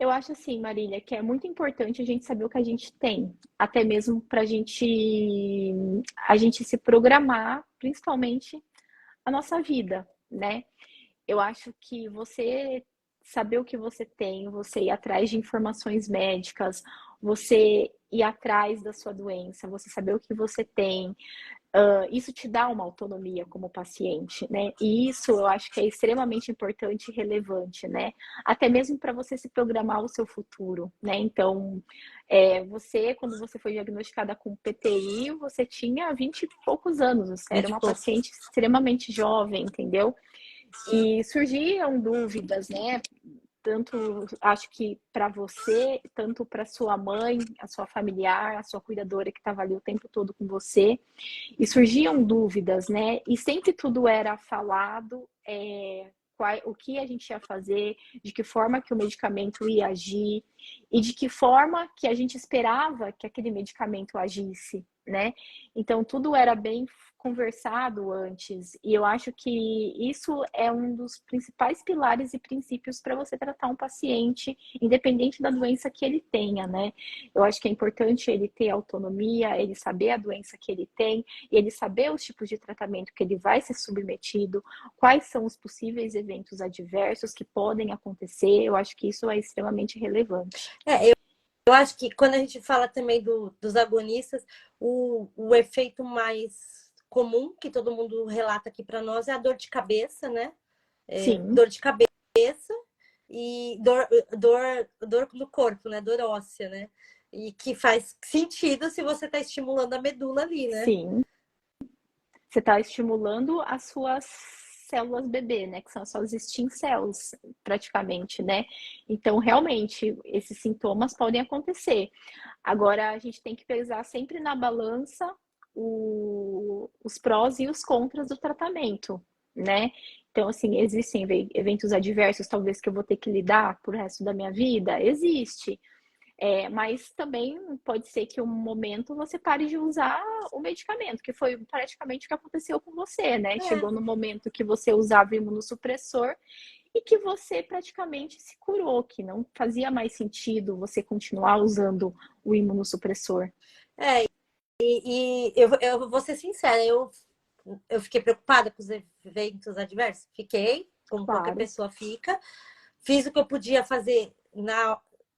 Eu acho assim, Marília, que é muito importante a gente saber o que a gente tem, até mesmo para a gente se programar, principalmente a nossa vida, né? Eu acho que você saber o que você tem, você ir atrás de informações médicas, você ir atrás da sua doença, você saber o que você tem, isso te dá uma autonomia como paciente, né? E isso eu acho que é extremamente importante e relevante, né? Até mesmo para você se programar o seu futuro, né? Então, quando você foi diagnosticada com PTI, você tinha 20 e poucos anos, você era 20 e uma pouco. paciente extremamente jovem, entendeu? E surgiam dúvidas, né? Tanto acho que para você, tanto para sua mãe, a sua familiar, a sua cuidadora que estava ali o tempo todo com você, e surgiam dúvidas, né? E sempre tudo era falado, o que a gente ia fazer, de que forma que o medicamento ia agir e de que forma que a gente esperava que aquele medicamento agisse, né? Então tudo era bem conversado antes e eu acho que isso é um dos principais pilares e princípios para você tratar um paciente, independente da doença que ele tenha, né? Eu acho que é importante ele ter autonomia, ele saber a doença que ele tem, e ele saber os tipos de tratamento que ele vai ser submetido, quais são os possíveis eventos adversos que podem acontecer. Eu acho que isso é extremamente relevante. Eu acho que quando a gente fala também dos agonistas, o efeito mais comum que todo mundo relata aqui para nós é a dor de cabeça, né? Sim, Dor de cabeça e dor no corpo, né? Dor óssea, né? E que faz sentido se você está estimulando a medula ali, né? sim. Você está estimulando as suas células bebê, né? Que são as suas stem cells, praticamente, né? Então, realmente, esses sintomas podem acontecer. Agora, a gente tem que pesar sempre na balança os prós e os contras do tratamento, né? Então, assim, existem eventos adversos, talvez, que eu vou ter que lidar pro resto da minha vida? Existe. Mas também pode ser que um momento você pare de usar o medicamento, que foi praticamente o que aconteceu com você, né? É, Chegou no momento que você usava o imunossupressor e que você praticamente se curou, que não fazia mais sentido você continuar usando o imunossupressor. e eu vou ser sincera, eu Eu fiquei preocupada com os eventos adversos? Fiquei, como qualquer Claro. pessoa fica. Fiz o que eu podia fazer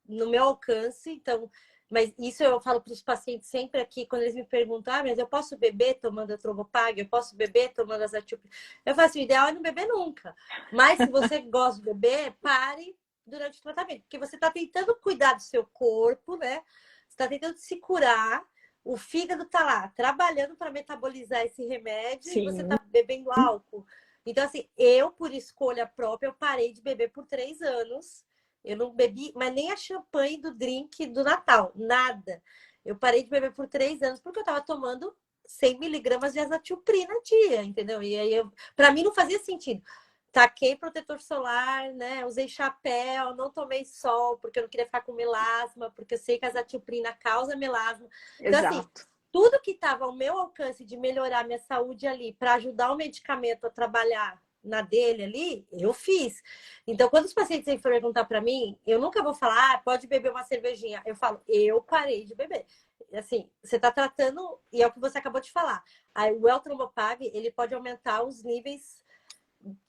no meu alcance, então, mas isso eu falo para os pacientes sempre aqui, quando eles me perguntam, mas eu posso beber tomando a Trombopag? Eu posso beber tomando as atiopina? Eu falo assim, o ideal é não beber nunca. Mas se você gosta de beber, pare durante o tratamento, porque você está tentando cuidar do seu corpo, né? Você está tentando se curar, o fígado está lá trabalhando para metabolizar esse remédio e você está Sim. bebendo álcool. Então, assim, eu, por escolha própria, eu parei de beber por 3 anos. Eu não bebi, mas nem a champanhe do drink do Natal, nada. Eu parei de beber por 3 anos porque eu estava tomando 100 miligramas de azatilprina dia, entendeu? E aí, para mim, não fazia sentido. Taquei protetor solar, né? Usei chapéu, não tomei sol, porque eu não queria ficar com melasma, porque eu sei que a azatilprina causa melasma. Então, assim, Exato. tudo que estava ao meu alcance de melhorar minha saúde ali, para ajudar o medicamento a trabalhar na dele ali, eu fiz. Então, quando os pacientes vêm perguntar para mim, eu nunca vou falar, pode beber uma cervejinha. Eu falo, eu parei de beber. Assim, você está tratando, e é o que você acabou de falar. Aí, o Eltrombopag, ele pode aumentar os níveis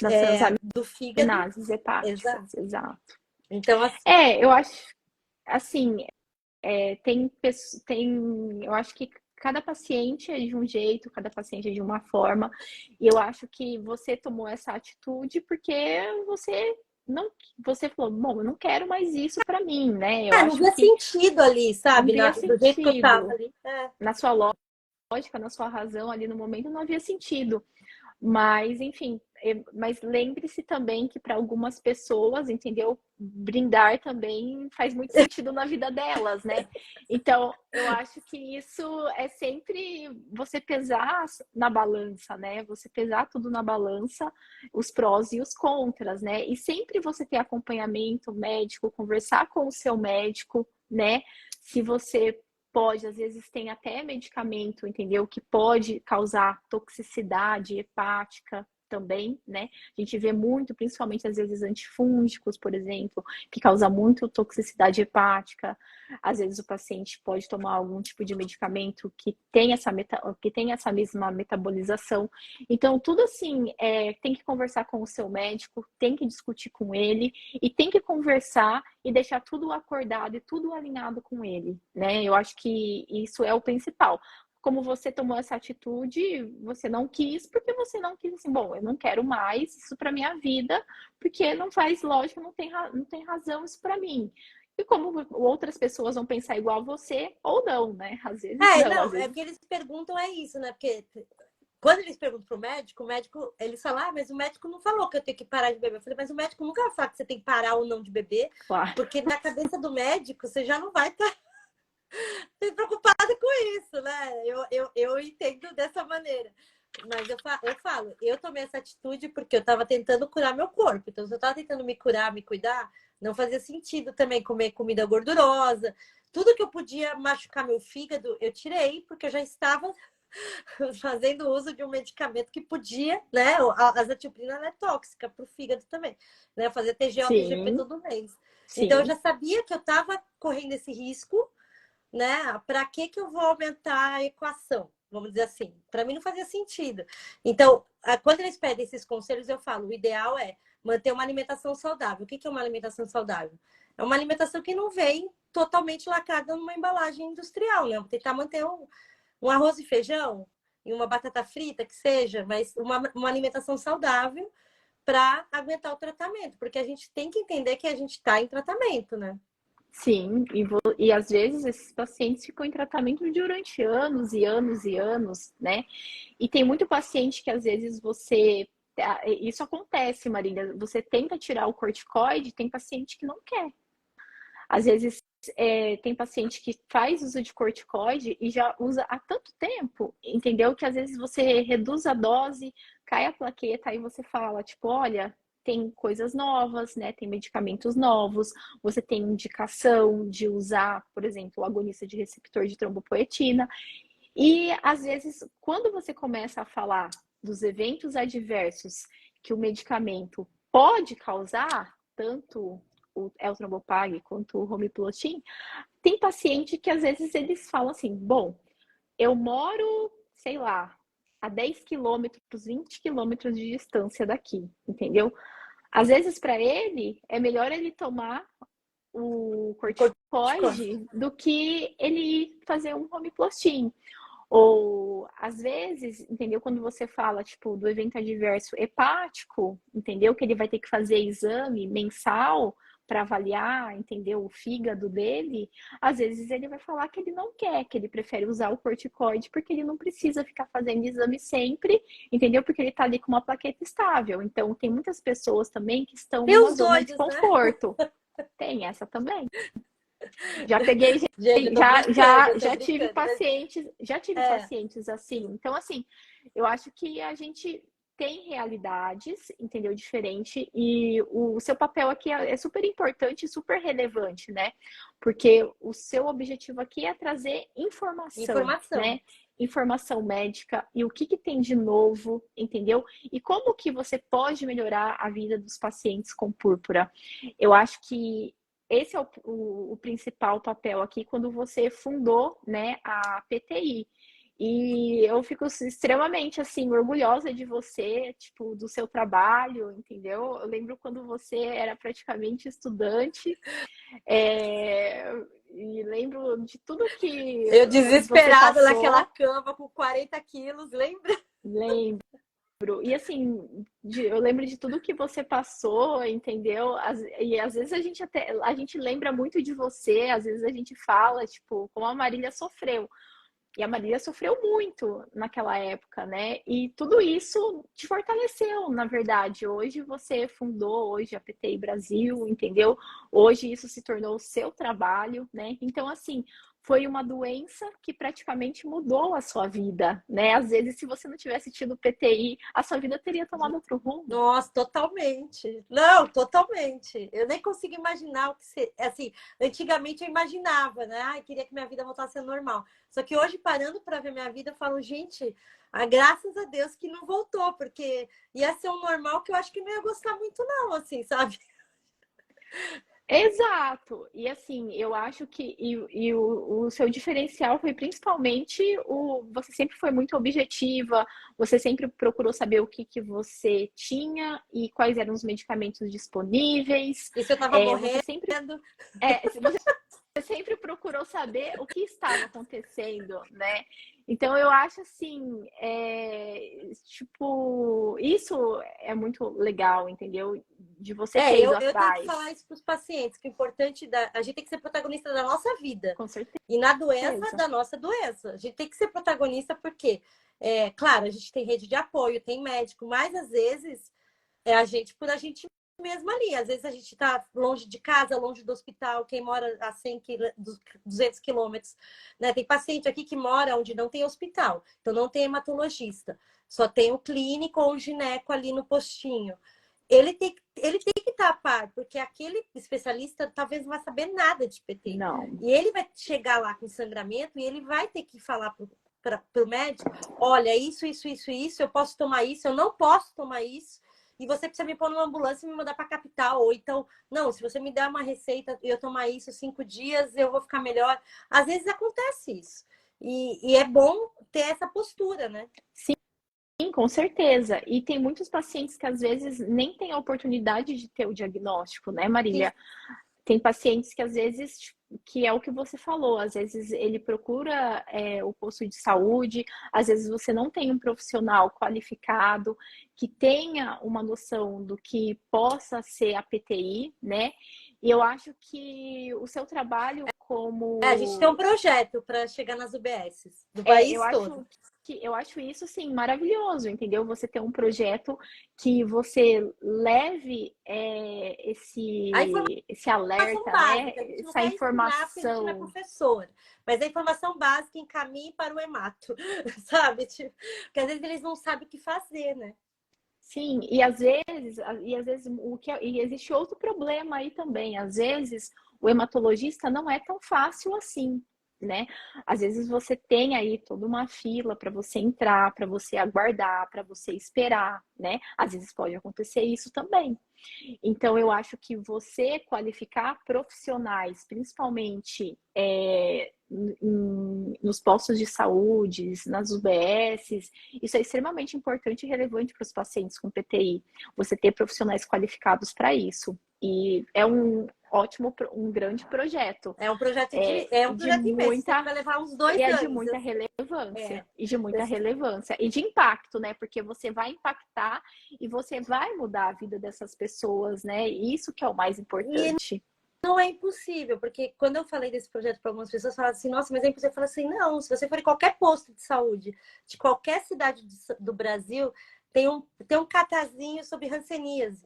Das do fígado. transaminases Exato. hepáticas, exato. Então, assim, Eu acho, assim, eu acho que cada paciente é de um jeito, cada paciente é de uma forma, e eu acho que você tomou essa atitude porque você não, você falou, bom, eu não quero mais isso para mim, né? Eu não acho via que sentido ali, não sabe? via Do jeito que eu tava sentido ali. na sua lógica, na sua razão ali no momento, não havia sentido. Mas, enfim, mas lembre-se também que para algumas pessoas, entendeu? Brindar também faz muito sentido na vida delas, né? Então, eu acho que isso é sempre você pesar na balança, né? Você pesar tudo na balança, os prós e os contras, né? E sempre você ter acompanhamento médico, conversar com o seu médico, né? Se você pode, às vezes tem até medicamento, entendeu? Que pode causar toxicidade hepática também, né? A gente vê muito, principalmente às vezes antifúngicos, por exemplo, que causa muito toxicidade hepática. Às vezes o paciente pode tomar algum tipo de medicamento que tem essa mesma metabolização. Então, tudo assim, tem que conversar com o seu médico, tem que discutir com ele e tem que conversar e deixar tudo acordado e tudo alinhado com ele, né? Eu acho que isso é o principal. Como você tomou essa atitude, você não quis, porque você não quis assim, bom, eu não quero mais isso para minha vida, porque não faz lógica, não tem razão isso para mim. E como outras pessoas vão pensar igual a você, ou não, né? Às vezes não, às Não, é vezes. que eles perguntam é isso, né? Porque quando eles perguntam pro médico, o médico, eles falam, mas o médico não falou que eu tenho que parar de beber. Eu falei, mas o médico nunca vai falar que você tem que parar ou não de beber, Claro. porque na cabeça do médico você já não vai estar preocupada com isso, né? Eu entendo dessa maneira. Mas eu falo, eu tomei essa atitude porque eu estava tentando curar meu corpo. Então, se eu estava tentando me curar, me cuidar, não fazia sentido também comer comida gordurosa. Tudo que eu podia machucar meu fígado, eu tirei, porque eu já estava fazendo uso de um medicamento que podia, né? A azatilprina é tóxica para o fígado também, né? Fazer TGO, TGP Sim, todo mês. Então, eu sim, já sabia que eu estava correndo esse risco, né? Para que eu vou aumentar a equação? Vamos dizer assim. Para mim não fazia sentido. Então, quando eles pedem esses conselhos, eu falo: o ideal é manter uma alimentação saudável. O que é uma alimentação saudável? É uma alimentação que não vem totalmente lacrada numa embalagem industrial, né? Vou tentar manter um arroz e feijão e uma batata frita, que seja, mas uma alimentação saudável para aguentar o tratamento, porque a gente tem que entender que a gente está em tratamento, né? sim. E às vezes esses pacientes ficam em tratamento durante anos e anos e anos, né? E tem muito paciente que às vezes você. Isso acontece, Marília. Você tenta tirar o corticoide, tem paciente que não quer. Às vezes tem paciente que faz uso de corticoide e já usa há tanto tempo, entendeu? Que às vezes você reduz a dose, cai a plaqueta, aí você fala, tipo, olha, tem coisas novas, né? Tem medicamentos novos, você tem indicação de usar, por exemplo, o agonista de receptor de trombopoetina. E às vezes, quando você começa a falar dos eventos adversos que o medicamento pode causar, tanto o Eltrombopag quanto o Romiplotin, tem paciente que às vezes eles falam assim, bom, eu moro, sei lá, a 10 quilômetros, 20 quilômetros de distância daqui, entendeu? Às vezes, para ele, é melhor ele tomar o corticoide do que ele ir fazer um homeoplastin. Ou, às vezes, entendeu? Quando você fala, tipo, do evento adverso hepático, entendeu? Que ele vai ter que fazer exame mensal para avaliar, entendeu? O fígado dele, às vezes ele vai falar que ele não quer, que ele prefere usar o corticoide porque ele não precisa ficar fazendo exame sempre, entendeu? Porque ele tá ali com uma plaqueta estável. Então, tem muitas pessoas também que estão numa zona de conforto. Né? Tem essa também. Já peguei, Gente, já tive pacientes, pacientes assim. Então, assim, eu acho que a gente tem realidades, entendeu? Diferente, e o seu papel aqui é super importante e super relevante, né? Porque o seu objetivo aqui é trazer informação. Né? Informação médica e o que tem de novo, entendeu? E como que você pode melhorar a vida dos pacientes com púrpura. Eu acho que esse é o principal papel aqui quando você fundou, né, a PTI. E eu fico extremamente, assim, orgulhosa de você, tipo, do seu trabalho, entendeu? Eu lembro quando você era praticamente estudante, e lembro de tudo que eu desesperada você passou. naquela cama com 40 quilos, lembra? Lembro. E assim, eu lembro de tudo que você passou, entendeu? E às vezes a gente lembra muito de você, às vezes a gente fala, tipo, como a Marília sofreu. E a Marília sofreu muito naquela época, né? E tudo isso te fortaleceu, na verdade. Hoje você fundou hoje a PTI Brasil, entendeu? Hoje isso se tornou o seu trabalho, né? Então, assim, foi uma doença que praticamente mudou a sua vida, né? Às vezes, se você não tivesse tido PTI, a sua vida teria tomado outro rumo. Nossa, totalmente. Não, totalmente. Eu nem consigo imaginar o que ser. Assim, antigamente eu imaginava, né? Ai, queria que minha vida voltasse a ser normal. Só que hoje, parando para ver minha vida, eu falo, gente, graças a Deus que não voltou, porque ia ser um normal que eu acho que não ia gostar muito, não, assim, sabe? Exato. E assim, eu acho que o seu diferencial foi principalmente você sempre foi muito objetiva, você sempre procurou saber o que você tinha e quais eram os medicamentos disponíveis. E se eu tava morrendo. Você sempre procurou saber o que estava acontecendo, né? Então, eu acho assim, tipo, isso é muito legal, entendeu? De você ter ido atrás. Eu tenho que falar isso para os pacientes, que o importante a gente tem que ser protagonista da nossa vida. Com certeza. E na doença, da nossa doença. A gente tem que ser protagonista porque, claro, a gente tem rede de apoio, tem médico, mas às vezes é a gente por a gente mesmo ali. Às vezes a gente está longe de casa, longe do hospital, quem mora a 200 quilômetros. Né? Tem paciente aqui que mora onde não tem hospital, então não tem hematologista. Só tem o clínico ou o gineco ali no postinho. Ele tem que estar a par, porque aquele especialista talvez não vai saber nada de PT. Não. E ele vai chegar lá com sangramento e ele vai ter que falar para o médico, olha, isso, eu posso tomar isso, eu não posso tomar isso. E você precisa me pôr numa ambulância e me mandar para a capital. Ou então, não, se você me der uma receita e eu tomar isso 5 dias, eu vou ficar melhor. Às vezes acontece isso. E é bom ter essa postura, né? Sim, com certeza. E tem muitos pacientes que às vezes nem têm a oportunidade de ter o diagnóstico, né, Marília? Sim. Tem pacientes que às vezes, que é o que você falou, às vezes ele procura o posto de saúde, às vezes você não tem um profissional qualificado que tenha uma noção do que possa ser a PTI, né? E eu acho que o seu trabalho como... a gente tem um projeto para chegar nas UBSs do país todo. Eu acho isso, sim, maravilhoso, entendeu? Você ter um projeto que você leve esse alerta, básica, né? Essa informação. Não é professor, mas a informação básica encaminhe para o hemato, sabe? Tipo, porque às vezes eles não sabem o que fazer, né? Sim, e às vezes existe outro problema aí também. Às vezes o hematologista não é tão fácil assim, né? Às vezes você tem aí toda uma fila para você entrar, para você aguardar, para você esperar, né? Às vezes pode acontecer isso também. Então, eu acho que você qualificar profissionais, principalmente nos postos de saúde, nas UBSs, isso é extremamente importante e relevante para os pacientes com PTI. Você ter profissionais qualificados para isso. E é um ótimo, um grande projeto. É um projeto De imenso, que muita vai levar uns 2 e é de anos. muita relevância. É. E de muita relevância. E de impacto, né? Porque você vai impactar e você vai mudar a vida dessas pessoas, né? Isso que é o mais importante. Não é impossível, porque quando eu falei desse projeto para algumas pessoas, falaram assim, nossa, mas é impossível. Eu falo assim, não, se você for em qualquer posto de saúde, de qualquer cidade do Brasil, tem um cartazinho sobre hanseníase.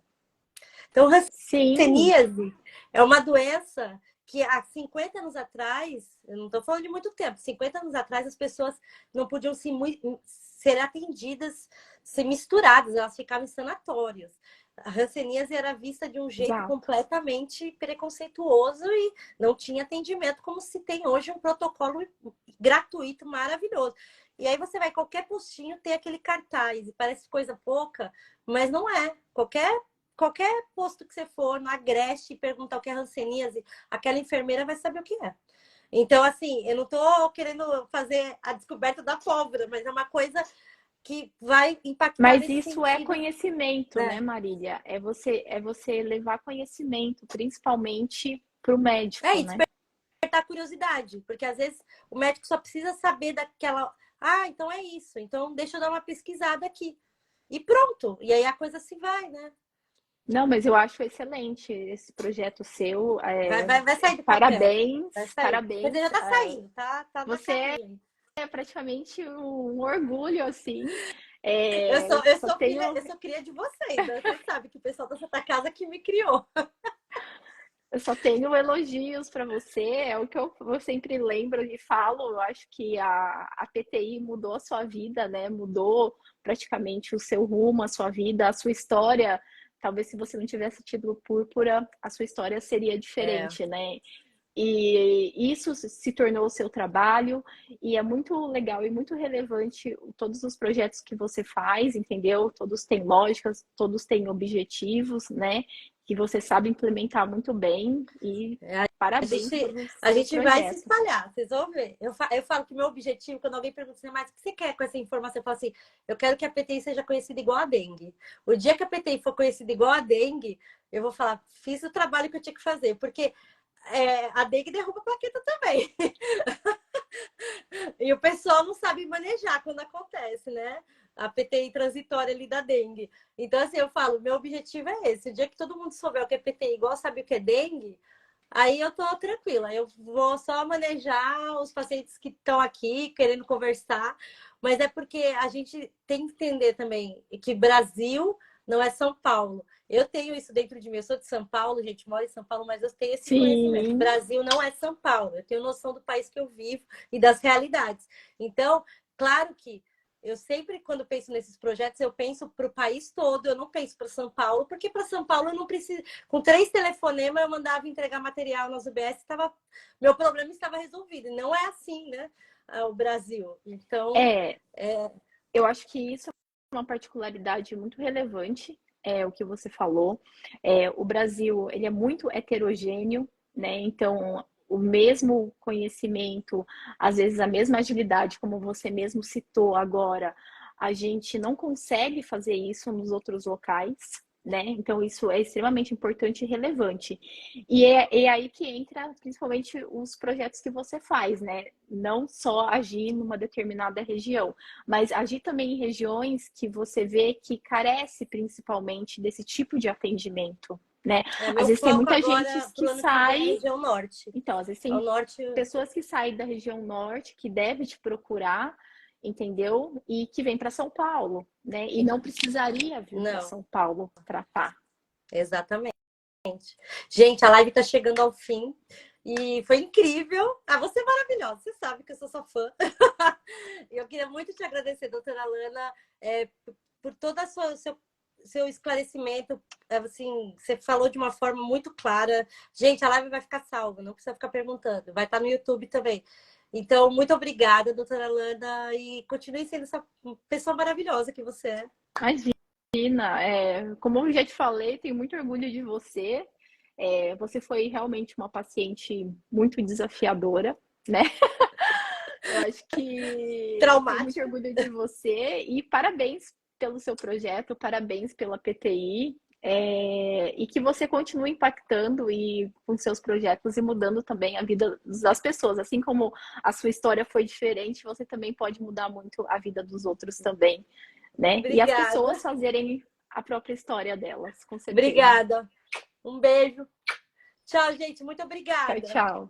Então, Sim, hanseníase é uma doença que há 50 anos atrás, eu não estou falando de muito tempo, 50 anos atrás as pessoas não podiam ser atendidas, ser misturadas, elas ficavam em sanatórios. A hanseníase era vista de um jeito exato. completamente preconceituoso e não tinha atendimento como se tem hoje um protocolo gratuito, maravilhoso. E aí você vai, qualquer postinho tem aquele cartaz, e parece coisa pouca, mas não é. Qualquer posto que você for, no Agreste, e perguntar o que é hanseníase, aquela enfermeira vai saber o que é. Então, assim, eu não estou querendo fazer a descoberta da pólvora, mas é uma coisa que vai impactar Mas nesse isso é sentido, conhecimento, né, né? Marília? É você levar conhecimento, principalmente para o médico, E né? despertar curiosidade, porque às vezes o médico só precisa saber daquela. Ah, então é isso, então deixa eu dar uma pesquisada aqui. E pronto. E aí a coisa se vai, né? Não, mas eu acho excelente esse projeto seu. Vai sair do papel. Parabéns, Vai sair. Quer parabéns. dizer, já tá saindo, tá na Você caminho. é praticamente um orgulho, assim. Eu É, sou, eu só sou filha, tenho, eu sou cria de vocês, né? Você sabe que o pessoal da Santa Casa que me criou. eu só tenho elogios para você. É o que eu sempre lembro e falo. Eu acho que a PTI mudou a sua vida, né? Mudou praticamente o seu rumo, a sua vida, a sua história. Talvez se você não tivesse tido púrpura, a sua história seria É. diferente, né? E isso se tornou o seu trabalho, e é muito legal e muito relevante todos os projetos que você faz, entendeu? Todos têm lógicas, todos têm objetivos, né? Que você sabe implementar muito bem, e A parabéns gente, pelos a seus gente vai se projetos. espalhar, vocês vão ver. Eu falo que meu objetivo, quando alguém pergunta assim, mas o que você quer com essa informação? Eu falo assim, eu quero que a PTI seja conhecida igual a dengue. O dia que a PTI for conhecida igual a dengue, eu vou falar, fiz o trabalho que eu tinha que fazer, porque a dengue derruba a plaqueta também. E o pessoal não sabe manejar quando acontece, né? A PTI transitória ali da dengue. Então, assim, eu falo, meu objetivo é esse. O dia que todo mundo souber o que é PTI igual sabe o que é dengue, aí eu tô tranquila. Eu vou só manejar os pacientes que estão aqui querendo conversar. Mas é porque a gente tem que entender também que Brasil não é São Paulo. Eu tenho isso dentro de mim. Eu sou de São Paulo, gente, moro em São Paulo, mas eu tenho esse conhecimento. Sim, Brasil não é São Paulo. Eu tenho noção do país que eu vivo e das realidades. Então, claro que eu sempre, quando penso nesses projetos, eu penso para o país todo, eu não penso para São Paulo, porque para São Paulo eu não preciso. Com 3 telefonemas, eu mandava entregar material nas UBS, meu problema estava resolvido. E não é assim, né? O Brasil. Então, é, eu acho que isso é uma particularidade muito relevante, o que você falou. O Brasil, ele é muito heterogêneo, né? Então, o mesmo conhecimento, às vezes a mesma agilidade, como você mesmo citou agora, a gente não consegue fazer isso nos outros locais, né? Então, isso é extremamente importante e relevante. E é aí que entra principalmente os projetos que você faz, né? Não só agir numa determinada região, mas agir também em regiões que você vê que carece principalmente desse tipo de atendimento, né? Às meu vezes tem foco muita gente agora para que o ano que vem é a sai, região norte. então, às vezes Ao tem norte, pessoas que saem da região norte que devem te procurar, entendeu? E que vêm para São Paulo, né? E não precisaria vir para não, São Paulo tratar. exatamente. Gente, a live está chegando ao fim e foi incrível. Ah, você é maravilhosa, você sabe que eu sou sua fã. Eu queria muito te agradecer, doutora Alana, por todo seu esclarecimento. Assim, você falou de uma forma muito clara. Gente, a live vai ficar salva, não precisa ficar perguntando. Vai estar no YouTube também. Então, muito obrigada, doutora Lana, e continue sendo essa pessoa maravilhosa que você é. Imagina, como eu já te falei, tenho muito orgulho de você. Você foi realmente uma paciente muito desafiadora, né? Eu acho que tenho muito Traumática. orgulho de você e parabéns pelo seu projeto, parabéns pela PTI. E que você continue impactando e com seus projetos e mudando também a vida das pessoas. Assim como a sua história foi diferente, você também pode mudar muito a vida dos outros também, né? E as Obrigada. pessoas fazerem a própria história delas, com certeza. Obrigada. Um beijo. Tchau, gente. Muito Tchau, obrigada. tchau.